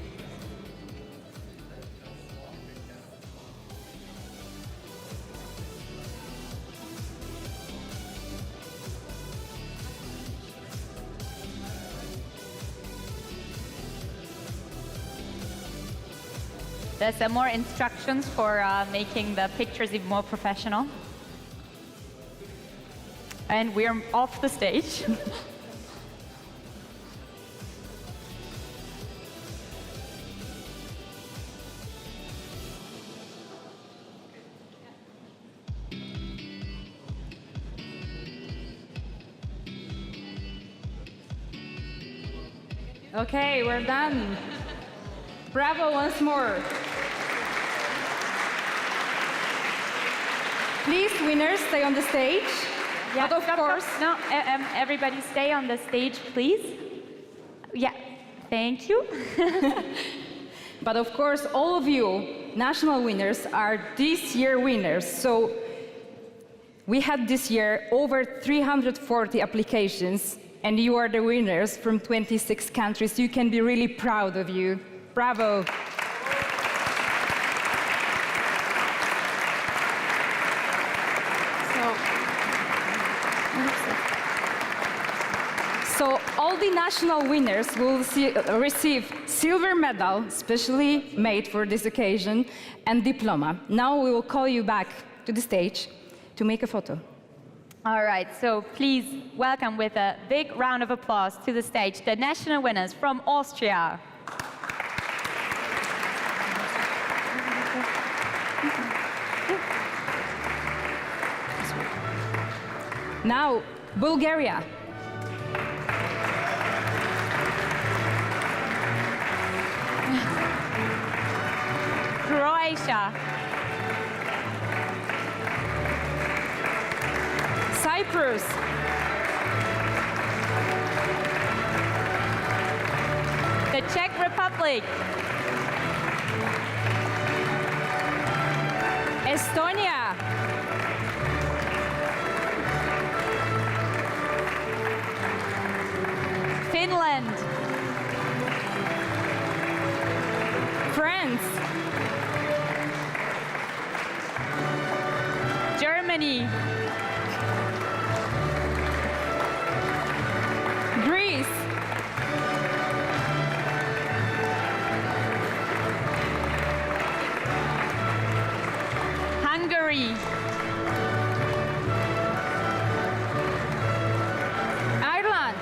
[SPEAKER 3] There's some more instructions for making the pictures even more professional. And we're off the stage.
[SPEAKER 5] Okay, we're done. Bravo once more. Please, winners, stay on the stage.
[SPEAKER 3] Yeah,
[SPEAKER 17] but of course...
[SPEAKER 3] No, everybody stay on the stage, please. Yeah, thank you.
[SPEAKER 17] But of course, all of you national winners are this year winners. So we had this year over 340 applications, and you are the winners from 26 countries. You can be really proud of you. Bravo. So all the national winners will receive silver medal, specially made for this occasion, and diploma. Now we will call you back to the stage to make a photo.
[SPEAKER 3] All right, so please welcome with a big round of applause to the stage the national winners from Austria.
[SPEAKER 17] Now, Bulgaria.
[SPEAKER 3] Croatia.
[SPEAKER 17] Cyprus.
[SPEAKER 3] The Czech Republic.
[SPEAKER 17] Estonia.
[SPEAKER 3] Finland.
[SPEAKER 17] France.
[SPEAKER 3] Germany.
[SPEAKER 17] Greece.
[SPEAKER 3] Hungary.
[SPEAKER 17] Ireland.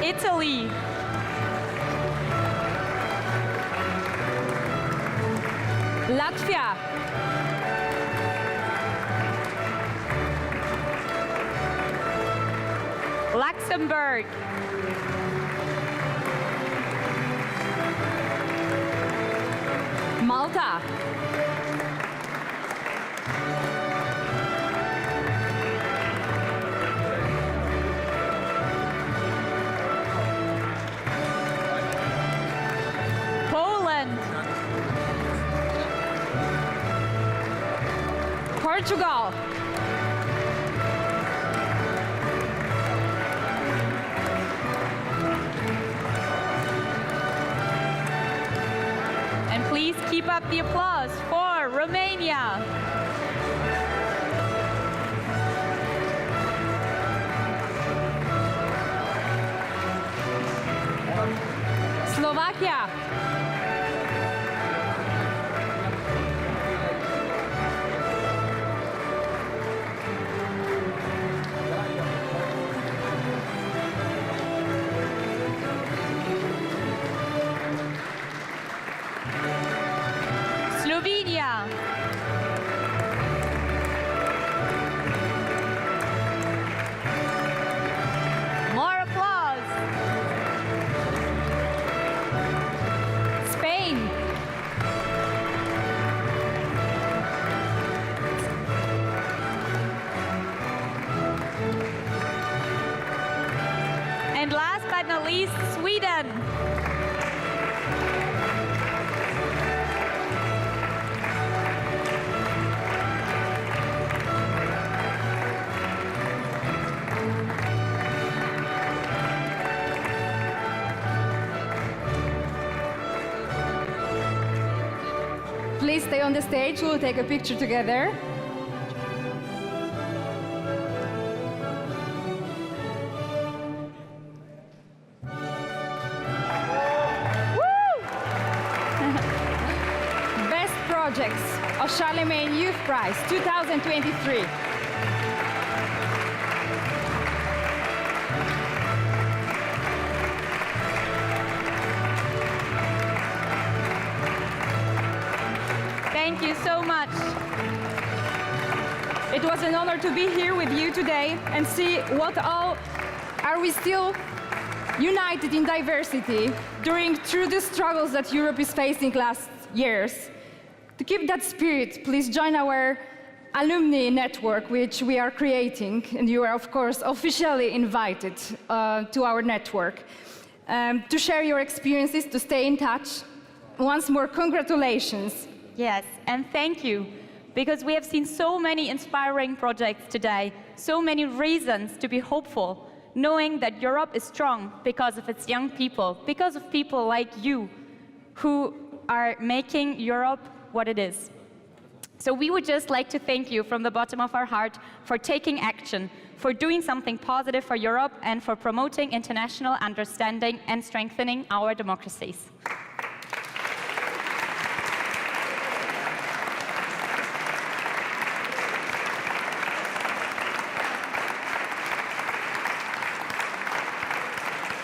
[SPEAKER 3] Italy.
[SPEAKER 17] Latvia.
[SPEAKER 3] Luxembourg.
[SPEAKER 17] Malta.
[SPEAKER 3] Poland.
[SPEAKER 17] Portugal.
[SPEAKER 3] And please keep up the applause for Romania.
[SPEAKER 17] Slovakia.
[SPEAKER 3] Slovenia. More applause.
[SPEAKER 17] Spain.
[SPEAKER 3] And last but not least, Sweden.
[SPEAKER 17] Please stay on the stage. We'll take a picture together. Best projects of Charlemagne Youth Prize 2023.
[SPEAKER 3] Thank you so much.
[SPEAKER 17] It was an honor to be here with you today and see what all are we still united in diversity through the struggles that Europe is facing last years. To keep that spirit, please join our alumni network, which we are creating, and you are, of course, officially invited to our network to share your experiences, to stay in touch. Once more, congratulations.
[SPEAKER 3] Yes, and thank you, because we have seen so many inspiring projects today, so many reasons to be hopeful, knowing that Europe is strong because of its young people, because of people like you who are making Europe what it is. So we would just like to thank you from the bottom of our heart for taking action, for doing something positive for Europe, and for promoting international understanding and strengthening our democracies.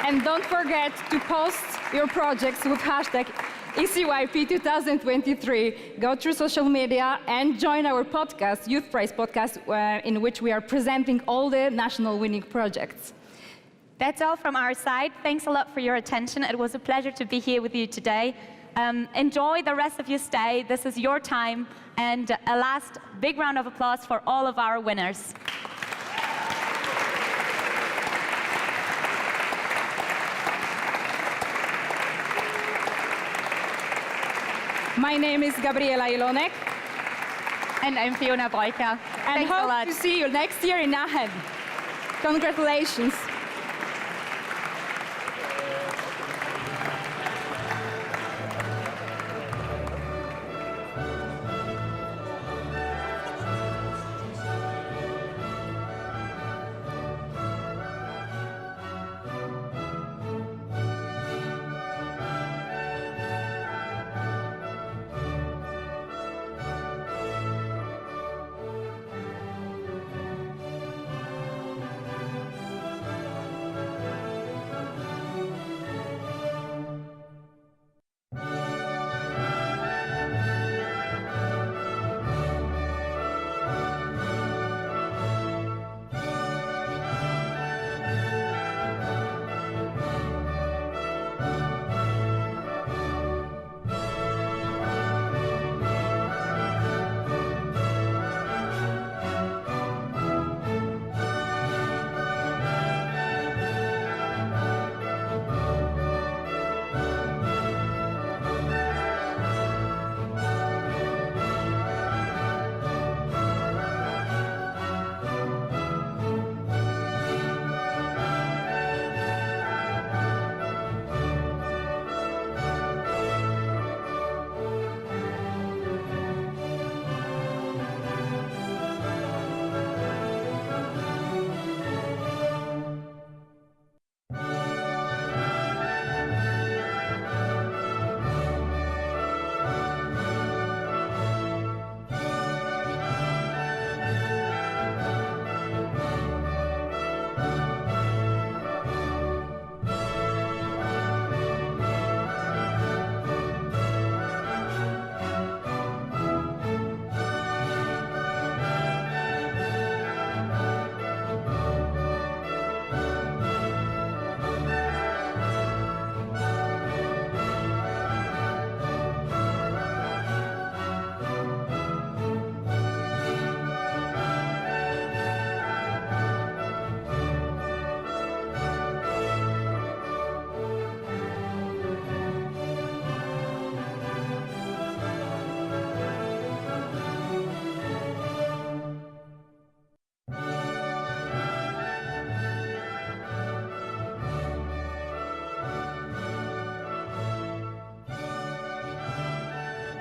[SPEAKER 17] And don't forget to post your projects with hashtag ECYP2023. Go through social media and join our podcast, Youth Prize podcast, in which we are presenting all the national winning projects.
[SPEAKER 3] That's all from our side. Thanks a lot for your attention. It was a pleasure to be here with you today. Enjoy the rest of your stay. This is your time. And a last big round of applause for all of our winners.
[SPEAKER 17] My name is Gabriela Ilonek.
[SPEAKER 3] And I'm Fiona Boyka.
[SPEAKER 17] And hope to see you next year in Aachen. Congratulations.